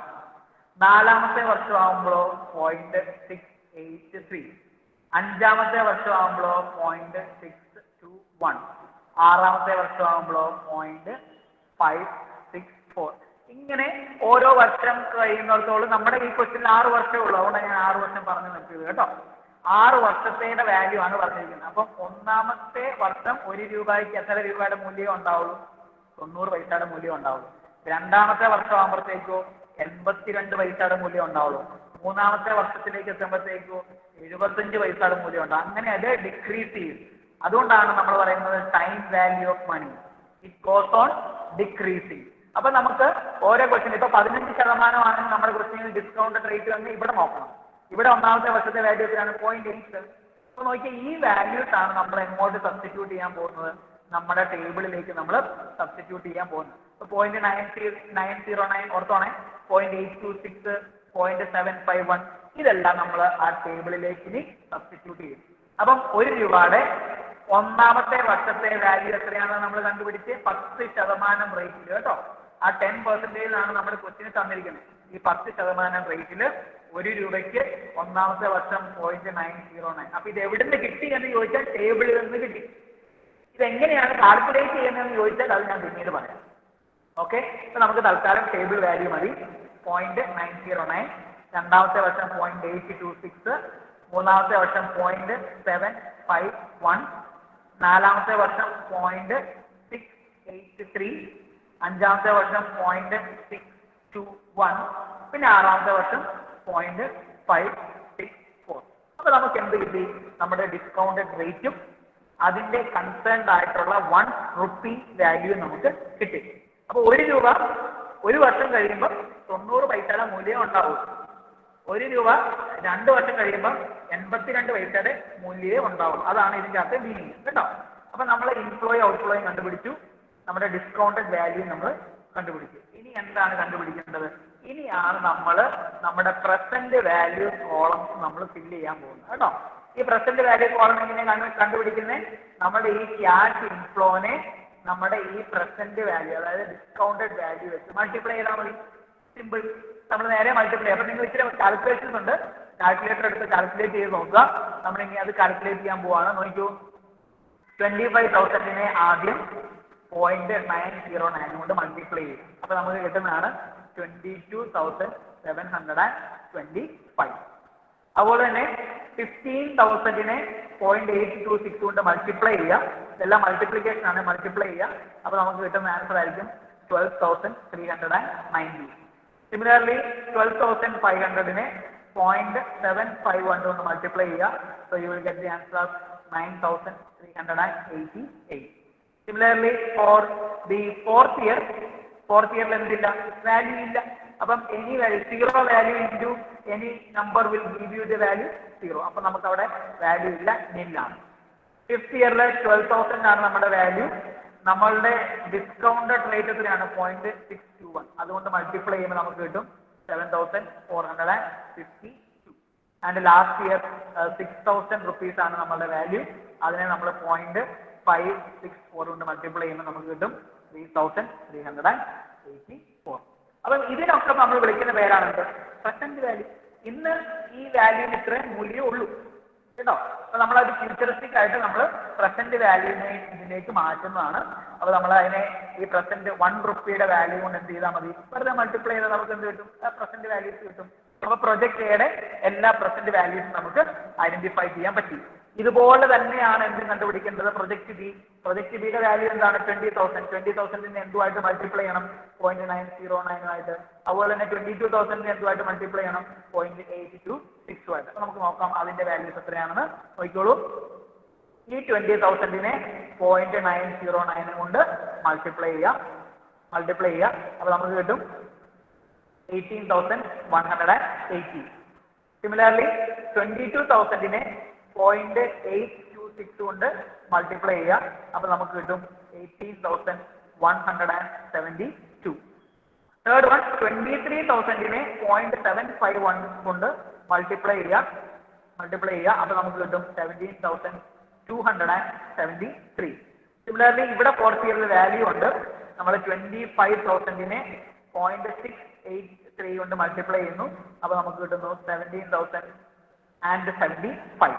Speaker 1: നാലാമത്തെ വർഷമാകുമ്പോഴോ 0.683. അഞ്ചാമത്തെ വർഷമാകുമ്പോഴോ 0.621. ആറാമത്തെ വർഷമാകുമ്പോഴോ 0.564. ഇങ്ങനെ ഓരോ വർഷം കഴിയുന്നിടത്തോളം, നമ്മുടെ ഈ ക്വസ്റ്റ്യൻ 6 വർഷമേ ഉള്ളൂ. അതുകൊണ്ടാണ് ഞാൻ 6 വർഷം പറഞ്ഞു നിർത്തിയത് കേട്ടോ. 6 വർഷത്തെ വാല്യൂ ആണ് പറഞ്ഞിരിക്കുന്നത്. അപ്പം ഒന്നാമത്തെ വർഷം 1 രൂപയ്ക്ക് എത്ര രൂപയുടെ മൂല്യം ഉണ്ടാവുള്ളൂ? 90 പൈസയുടെ മൂല്യം ഉണ്ടാവുള്ളൂ. രണ്ടാമത്തെ വർഷം ആകുമ്പോഴത്തേക്കോ 82 പൈസയുടെ മൂല്യം ഉണ്ടാവുള്ളൂ. മൂന്നാമത്തെ വർഷത്തിലേക്ക് എത്തുമ്പോഴത്തേക്കോ 75 പൈസയുടെ മൂല്യം ഉണ്ടാവും. അങ്ങനെ അത് ഡിക്രീസ് ചെയ്യും. അതുകൊണ്ടാണ് നമ്മൾ പറയുന്നത് time value of money, it goes on decreasing. അപ്പൊ നമുക്ക് ഓരോ ക്വസ്റ്റ്യൻ, ഇപ്പൊ 15% ആണെങ്കിൽ നമ്മുടെ ക്വസ്റ്റ്യനിൽ ഡിസ്കൗണ്ടഡ് റേറ്റ് വന്ന് ഇവിടെ നോക്കണം. ഇവിടെ ഒന്നാമത്തെ വർഷത്തെ വാല്യൂ എത്രയാണ്? 0.87. അപ്പൊ നോക്കിയാൽ ഈ വാല്യൂസ് ആണ് നമ്മൾ എങ്ങോട്ട് സബ്സ്റ്റിറ്റ്യൂട്ട് ചെയ്യാൻ പോകുന്നത്? നമ്മുടെ ടേബിളിലേക്ക് നമ്മൾ സബ്സ്റ്റിറ്റ്യൂട്ട് ചെയ്യാൻ പോകുന്നത്. ഇപ്പൊ 0.909 ഓർത്തോണേ, 0.826, 0.751, ഇതെല്ലാം നമ്മൾ ആ ടേബിളിലേക്ക് ഇനി സബ്സ്റ്റിറ്റ്യൂട്ട് ചെയ്യും. അപ്പം 1 രൂപയുടെ ഒന്നാമത്തെ വർഷത്തെ വാല്യൂ എത്രയാണെന്ന് നമ്മൾ കണ്ടുപിടിച്ച് 10% റേറ്റിൽ കേട്ടോ. ആ 10%ആണ് നമ്മുടെ ക്വസ്റ്റ്യന് തന്നിരിക്കുന്നത്. ഈ 10% റേറ്റിൽ 1 രൂപയ്ക്ക് ഒന്നാമത്തെ വർഷം 0.909. അപ്പൊ ഇത് എവിടെ നിന്ന് കിട്ടി എന്ന് ചോദിച്ചാൽ ടേബിളിൽ നിന്ന് കിട്ടി. ഇതെങ്ങനെയാണ് കാൽക്കുലേറ്റ് ചെയ്യുന്നതെന്ന് ചോദിച്ചാൽ അത് ഞാൻ പിന്നീട് പറയാം. ഓക്കെ. അപ്പൊ നമുക്ക് തൽക്കാലം ടേബിൾ വാല്യൂ മതി. 0.909, രണ്ടാമത്തെ വർഷം 0.826, മൂന്നാമത്തെ വർഷം 0.751, നാലാമത്തെ വർഷം 0.683, അഞ്ചാമത്തെ വർഷം 0.621, പിന്നെ ആറാമത്തെ വർഷം 0.564. അപ്പൊ നമുക്ക് എന്ത് കിട്ടി? നമ്മുടെ ഡിസ്കൗണ്ടഡ് റേറ്റും അതിന്റെ കൺസേൺഡ് ആയിട്ടുള്ള 1 റുപ്പി വാല്യൂ നമുക്ക് കിട്ടി. അപ്പൊ 1 രൂപ 1 വർഷം കഴിയുമ്പോൾ 90 പൈസയുടെ മൂല്യം ഉണ്ടാവും. 1 രൂപ 2 വർഷം കഴിയുമ്പോൾ 82 പൈസയുടെ മൂല്യമേ ഉണ്ടാവും. അതാണ് ഇതിന്റെ അകത്ത് മീനിങ് കേട്ടോ. അപ്പൊ നമ്മൾ ഇൻഫ്ലോയും ഔട്ട്ഫ്ലോയും കണ്ടുപിടിച്ചു, നമ്മുടെ ഡിസ്കൗണ്ടഡ് വാല്യൂ നമ്മൾ കണ്ടുപിടിച്ചു. ഇനി എന്താണ് കണ്ടുപിടിക്കേണ്ടത്? ഇനിയാണ് നമ്മൾ നമ്മുടെ പ്രസന്റ് വാല്യൂ കോളംസ് നമ്മൾ ഫില്ല് ചെയ്യാൻ പോകുന്നത് കേട്ടോ. ഈ പ്രസന്റ് വാല്യൂ കോളം എങ്ങനെയാണ് കണ്ടുപിടിക്കുന്നത്? നമ്മുടെ ഈ ക്യാഷ് ഇൻഫ്ലോനെ നമ്മുടെ ഈ പ്രസന്റ് വാല്യൂ, അതായത് ഡിസ്കൗണ്ടഡ് വാല്യൂ വെച്ച് മൾട്ടിപ്ലൈ ചെയ്താൽ മതി. സിമ്പിൾ. നമ്മൾ നേരെ മൾട്ടിപ്ലൈ. അപ്പൊ നിങ്ങൾ ഇച്ചിരി കാൽക്കുലേഷൻസ് ഉണ്ട്, കാൽക്കുലേറ്റർ എടുത്ത് കാൽക്കുലേറ്റ് ചെയ്ത് നോക്കുക. നമ്മൾ ഇനി അത് കാൽക്കുലേറ്റ് ചെയ്യാൻ പോവാണ്. നോക്കൂ, 25,000 ആദ്യം 0.909 കൊണ്ട് മൾട്ടിപ്ലൈ ചെയ്യും. അപ്പൊ നമുക്ക് കിട്ടുന്നതാണ് 22,725. അതുപോലെ തന്നെ 15,000 0.826 കൊണ്ട് മൾട്ടിപ്ലൈ ചെയ്യുക. ഇതെല്ലാം മൾട്ടിപ്ലിക്കേഷൻ ആണ്, മൾട്ടിപ്ലൈ ചെയ്യുക. അപ്പൊ നമുക്ക് കിട്ടുന്ന ആൻസർ ആയിരിക്കും 12,390. സിമിലർലി 12,500 0.751 കൊണ്ട് മൾട്ടിപ്ലൈ ചെയ്യുക. So you will get the answer of 9,388. Similarly, for the fourth year എന്തില്ല? വാല്യൂ ഇല്ല. അപ്പം any value 0 value into any number will give you the value 0. അപ്പൊ നമുക്ക് അവിടെ വാല്യൂ ഇല്ല, നില്ലാണ്. ഫിഫ്ത്ത് ഇയറിൽ 12,000 ആണ് നമ്മുടെ വാല്യൂ. നമ്മളുടെ ഡിസ്കൗണ്ടഡ് റേറ്റ് എത്രയാണ്? 0.621. അതുകൊണ്ട് മൾട്ടിപ്ലൈ ചെയ്യുമ്പോൾ നമുക്ക് കിട്ടും 7,452. And last year 6,000 rupees ആണ് നമ്മുടെ വാല്യൂ. അതിനെ നമ്മൾ 0.564 കൊണ്ട് മൾട്ടിപ്ലൈ ചെയ്യുമ്പോൾ നമുക്ക് കിട്ടും 3,384. അപ്പം ഇതിനൊക്കെ നമ്മൾ വിളിക്കുന്ന പേരാണ് എന്ത്? Present value. ഇന്ന് ഈ വാല്യൂവിന് ഇത്രയും മൂല്യമേ ഉള്ളൂ കേട്ടോ. അപ്പൊ നമ്മളത് ഫ്യൂച്ചറിസ്റ്റിക് ആയിട്ട് നമ്മൾ പ്രസന്റ് വാല്യൂവിനെ ഇതിലേക്ക് മാറ്റുന്നതാണ്. അപ്പൊ നമ്മൾ അതിനെ ഈ പ്രസന്റ് 1 റുപ്പിയുടെ വാല്യൂ കൊണ്ട് എന്ത് ചെയ്താൽ മതി? വെറുതെ മൾട്ടിപ്ലൈ ചെയ്താൽ നമുക്ക് എന്ത് കിട്ടും? പ്രസന്റ് വാല്യൂസ് കിട്ടും. അപ്പൊ പ്രൊജക്ട് എയുടെ എല്ലാ പ്രസന്റ് വാല്യൂസും നമുക്ക് ഐഡന്റിഫൈ ചെയ്യാൻ പറ്റി. ഇതുപോലെ തന്നെയാണ് എന്ത് കണ്ടുപിടിക്കേണ്ടത്? Project B. പ്രൊജക്ട് ബിയുടെ വാല്യൂ എന്താണ്? 20,000. 20,000 എന്തുമായിട്ട് മൾട്ടിപ്ലൈ ചെയ്യണം? 0.909 ആയിട്ട്. അതുപോലെ തന്നെ 22,000 എന്തുമായിട്ട് മൾട്ടിപ്ലൈ ചെയ്യണം? 0.826 ആയിട്ട്. അപ്പൊ നമുക്ക് നോക്കാം അതിന്റെ വാല്യൂസ് എത്രയാണെന്ന് നോക്കിക്കോളൂ. ഈ 20,000-നെ 0.909 കൊണ്ട് മൾട്ടിപ്ലൈ ചെയ്യാം. അപ്പൊ നമുക്ക് കിട്ടും 18,180. സിമിലർലി 22,000-നെ 0.826 കൊണ്ട് മൾട്ടിപ്ലൈ ചെയ്യാം. അപ്പൊ നമുക്ക് കിട്ടും 18,172. തേർഡ് വൺ 23,000-നെ 0.751 കൊണ്ട് മൾട്ടിപ്ലൈ ചെയ്യാം. അപ്പൊ നമുക്ക് കിട്ടും 17,273. സിമിലർലി ഇവിടെ ഫോർത്ത് ഇയറിൽ വാല്യൂ ഉണ്ട്. നമ്മൾ 25,000-നെ 0.683 കൊണ്ട് മൾട്ടിപ്ലൈ ചെയ്യുന്നു. അപ്പൊ നമുക്ക് കിട്ടുന്നു 17,075.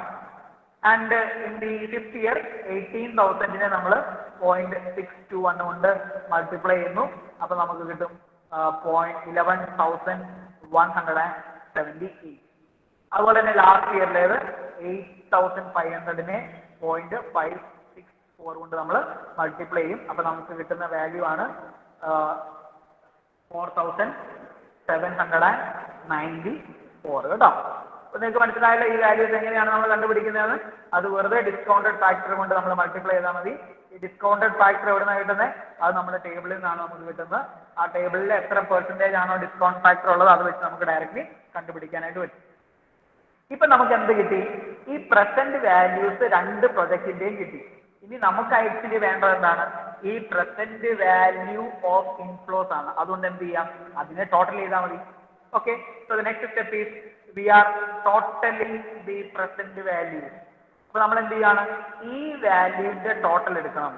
Speaker 1: And in the fifth year 18,000-നെ നമ്മൾ 0.621 കൊണ്ട് മൾട്ടിപ്ലൈ ചെയ്യുന്നു. അപ്പൊ നമുക്ക് കിട്ടും 11,178. അതുപോലെ തന്നെ ലാസ്റ്റ് ഇയറിലേത് 8,500-നെ 0.564 കൊണ്ട് നമ്മൾ മൾട്ടിപ്ലൈ ചെയ്യും. അപ്പൊ നമുക്ക് കിട്ടുന്ന വാല്യൂ ആണ് 4,794 കേട്ടോ. അപ്പൊ നിങ്ങൾക്ക് മനസ്സിലായല്ലോ ഈ വാല്യൂസ് എങ്ങനെയാണ് നമ്മൾ കണ്ടുപിടിക്കുന്നത്? അത് വെറുതെ ഡിസ്കൗണ്ടഡ് ഫാക്ടർ കൊണ്ട് നമ്മൾ മൾട്ടിപ്ലൈ ചെയ്താൽ മതി. ഈ ഡിസ്കൗണ്ടഡ് ഫാക്ടർ എവിടെ നിന്നാണ് കിട്ടുന്നത്? അത് നമ്മുടെ ടേബിളിൽ നിന്നാണ് നമുക്ക് കിട്ടുന്നത്. ആ ടേബിളിൽ എത്ര പെർസെന്റേജ് ആണോ ഡിസ്കൗണ്ട് ഫാക്ടർ ഉള്ളത് അത് വെച്ച് നമുക്ക് ഡയറക്റ്റ്ലി കണ്ടുപിടിക്കാനായിട്ട് പറ്റും. ഇപ്പൊ നമുക്ക് എന്ത് കിട്ടി? ഈ പ്രസന്റ് വാല്യൂസ് രണ്ട് പ്രൊജക്റ്റിന്റെയും കിട്ടി. ഇനി നമുക്ക് ആക്ച്വലി വേണ്ടത് എന്താണ്? ഈ പ്രസന്റ് വാല്യൂ ഓഫ് ഇൻഫ്ലോസ് ആണ്. അതുകൊണ്ട് എന്ത് ചെയ്യാം? അതിനെ ടോട്ടൽ ചെയ്താൽ മതി. Okay, so the next step is we are totaling the present value. അപ്പൊ നമ്മൾ എന്ത് ചെയ്യാണ്? ഈ വാല്യൂന്റെ ടോട്ടൽ എടുക്കണം.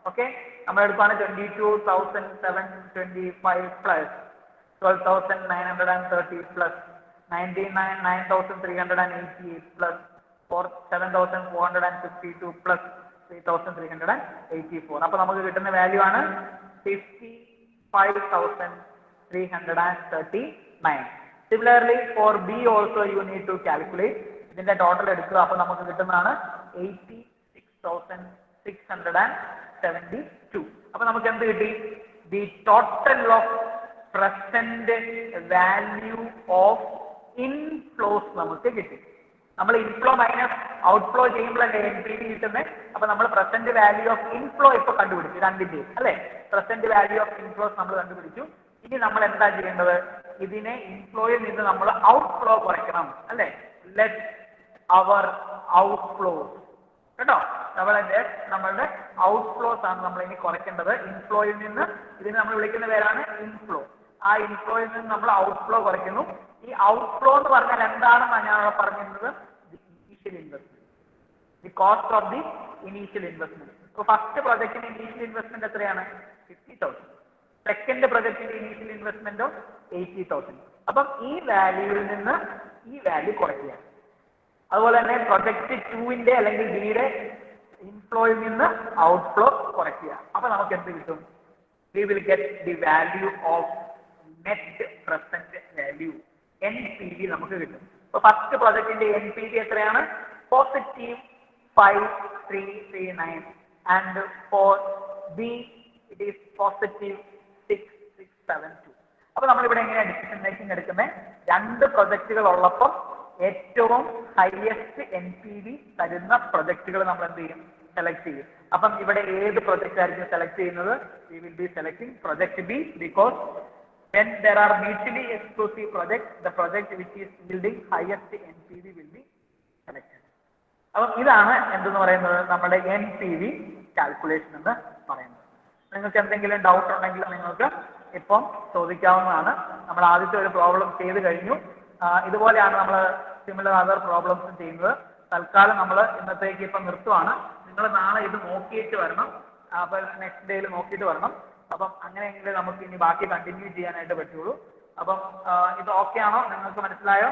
Speaker 1: ഓക്കെ, നമ്മൾ എടുക്കുകയാണ് 22,725 പ്ലസ് 12,930 പ്ലസ് 9,388 പ്ലസ് 7,452 പ്ലസ് 3,384. അപ്പൊ നമുക്ക് കിട്ടുന്ന വാല്യൂ ആണ് 55,339. Similarly for B also you need to calculate. ഇതിന്റെ ടോട്ടൽ എടുക്കുക. അപ്പൊ നമുക്ക് കിട്ടുന്നതാണ് 86,672. അപ്പൊ നമുക്ക് എന്ത് കിട്ടി? The total of present value of inflows നമുക്ക് കിട്ടി. നമ്മൾ ഇൻഫ്ലോ മൈനസ് ഔട്ട്ഫ്ലോ ചെയ്യുമ്പോഴല്ലേ NPV കിട്ടുന്നത്. അപ്പൊ നമ്മൾ പ്രസന്റ് വാല്യൂ ഓഫ് ഇൻഫ്ലോ ഇപ്പൊ കണ്ടുപിടിച്ചു രണ്ടിന്റെയും അല്ലെ. പ്രസന്റ് വാല്യൂ ഓഫ് ഇൻഫ്ലോസ് നമ്മൾ കണ്ടുപിടിച്ചു. ഇനി നമ്മൾ എന്താ ചെയ്യേണ്ടത്? ഇതിനെ ഇൻഫ്ലോയിൽ നിന്ന് നമ്മൾ ഔട്ട്ഫ്ലോ കുറയ്ക്കണം അല്ലെ. ലെറ്റ് അവർ ഔട്ട്ഫ്ലോസ് കേട്ടോ. നമ്മളുടെ ഔട്ട്ഫ്ലോസ് ആണ് നമ്മൾ ഇനി കുറയ്ക്കേണ്ടത്. ഇൻഫ്ലോയിൽ നിന്ന് ഇതിനെ നമ്മൾ വിളിക്കുന്ന പേരാണ് ഇൻഫ്ലോ. ആ ഇൻഫ്ലോയിൽ നിന്ന് നമ്മൾ ഔട്ട്ഫ്ലോ കുറയ്ക്കുന്നു. ഈ ഔട്ട്ഫ്ലോ എന്ന് പറഞ്ഞാൽ എന്താണെന്നാണ് ഞാൻ പറഞ്ഞിരുന്നത്? Initial investment, the cost of the initial investment. ഇപ്പൊ ഫസ്റ്റ് പ്രൊജക്ടിന്റെ ഇനീഷ്യൽ ഇൻവെസ്റ്റ്മെന്റ് എത്രയാണ്? 50,000. സെക്കൻഡ് പ്രൊജക്ടിന്റെ ഇനീഷ്യൽ ഇൻവെസ്റ്റ്മെന്റോ 80,000. അപ്പം ഈ വാല്യൂവിൽ നിന്ന് ഈ വാല്യൂ കുറയ്ക്കുക. അതുപോലെ തന്നെ പ്രൊജക്ട് 2ന്റെ അല്ലെങ്കിൽ ബിയുടെ ഇൻഫ്ലോയിൽ നിന്ന് ഔട്ട്ഫ്ലോ കുറയ്ക്കുക. അപ്പൊ നമുക്ക് എന്ത് കിട്ടും? We will get the value of net present value, NPV നമുക്ക് കിട്ടും. അപ്പൊ ഫസ്റ്റ് പ്രൊജക്ടിന്റെ NPV എത്രയാണ്? +5339 and for B it is +6672. അപ്പൊ നമ്മളിവിടെ എങ്ങനെയാണ് ഡിസിഷൻ മേക്കിംഗ് എടുക്കുന്നത്? രണ്ട് പ്രൊജക്ടുകൾ ഉള്ളപ്പോൾ ഏറ്റവും ഹയസ്റ്റ് NPV തരുന്ന പ്രൊജക്ടുകൾ നമ്മൾ എന്ത് ചെയ്യും? സെലക്ട് ചെയ്യും. അപ്പം ഇവിടെ ഏത് പ്രൊജക്ട് ആയിരിക്കും സെലക്ട് ചെയ്യുന്നത്? We will be selecting project B because when there are mutually exclusive projects, the project which is yielding highest NPV will be selected. അപ്പം ഇതാണ് എന്തെന്ന് പറയുന്നത്? നമ്മുടെ NPV കാൽക്കുലേഷൻ എന്ന് പറയുന്നത്. നിങ്ങൾക്ക് എന്തെങ്കിലും ഡൗട്ട് ഉണ്ടെങ്കിൽ നിങ്ങൾക്ക് ഇപ്പം ചോദിക്കാവുന്നതാണ്. നമ്മൾ ആദ്യത്തെ ഒരു പ്രോബ്ലം ചെയ്ത് കഴിഞ്ഞു. ഇതുപോലെയാണ് നമ്മൾ സിമിലർ അതർ പ്രോബ്ലംസും ചെയ്യുന്നത്. തൽക്കാലം നമ്മൾ ഇന്നത്തേക്ക് ഇപ്പം നിർത്തുവാണ്. നിങ്ങൾ നാളെ ഇത് നോക്കിയിട്ട് വരണം. അപ്പം നെക്സ്റ്റ് ഡേയിൽ നോക്കിയിട്ട് വരണം. അപ്പം അങ്ങനെയെങ്കിൽ നമുക്ക് ഇനി ബാക്കി കണ്ടിന്യൂ ചെയ്യാനായിട്ട് പറ്റുള്ളൂ. അപ്പം ഇത് ഓക്കെ ആണോ? നിങ്ങൾക്ക് മനസ്സിലായോ?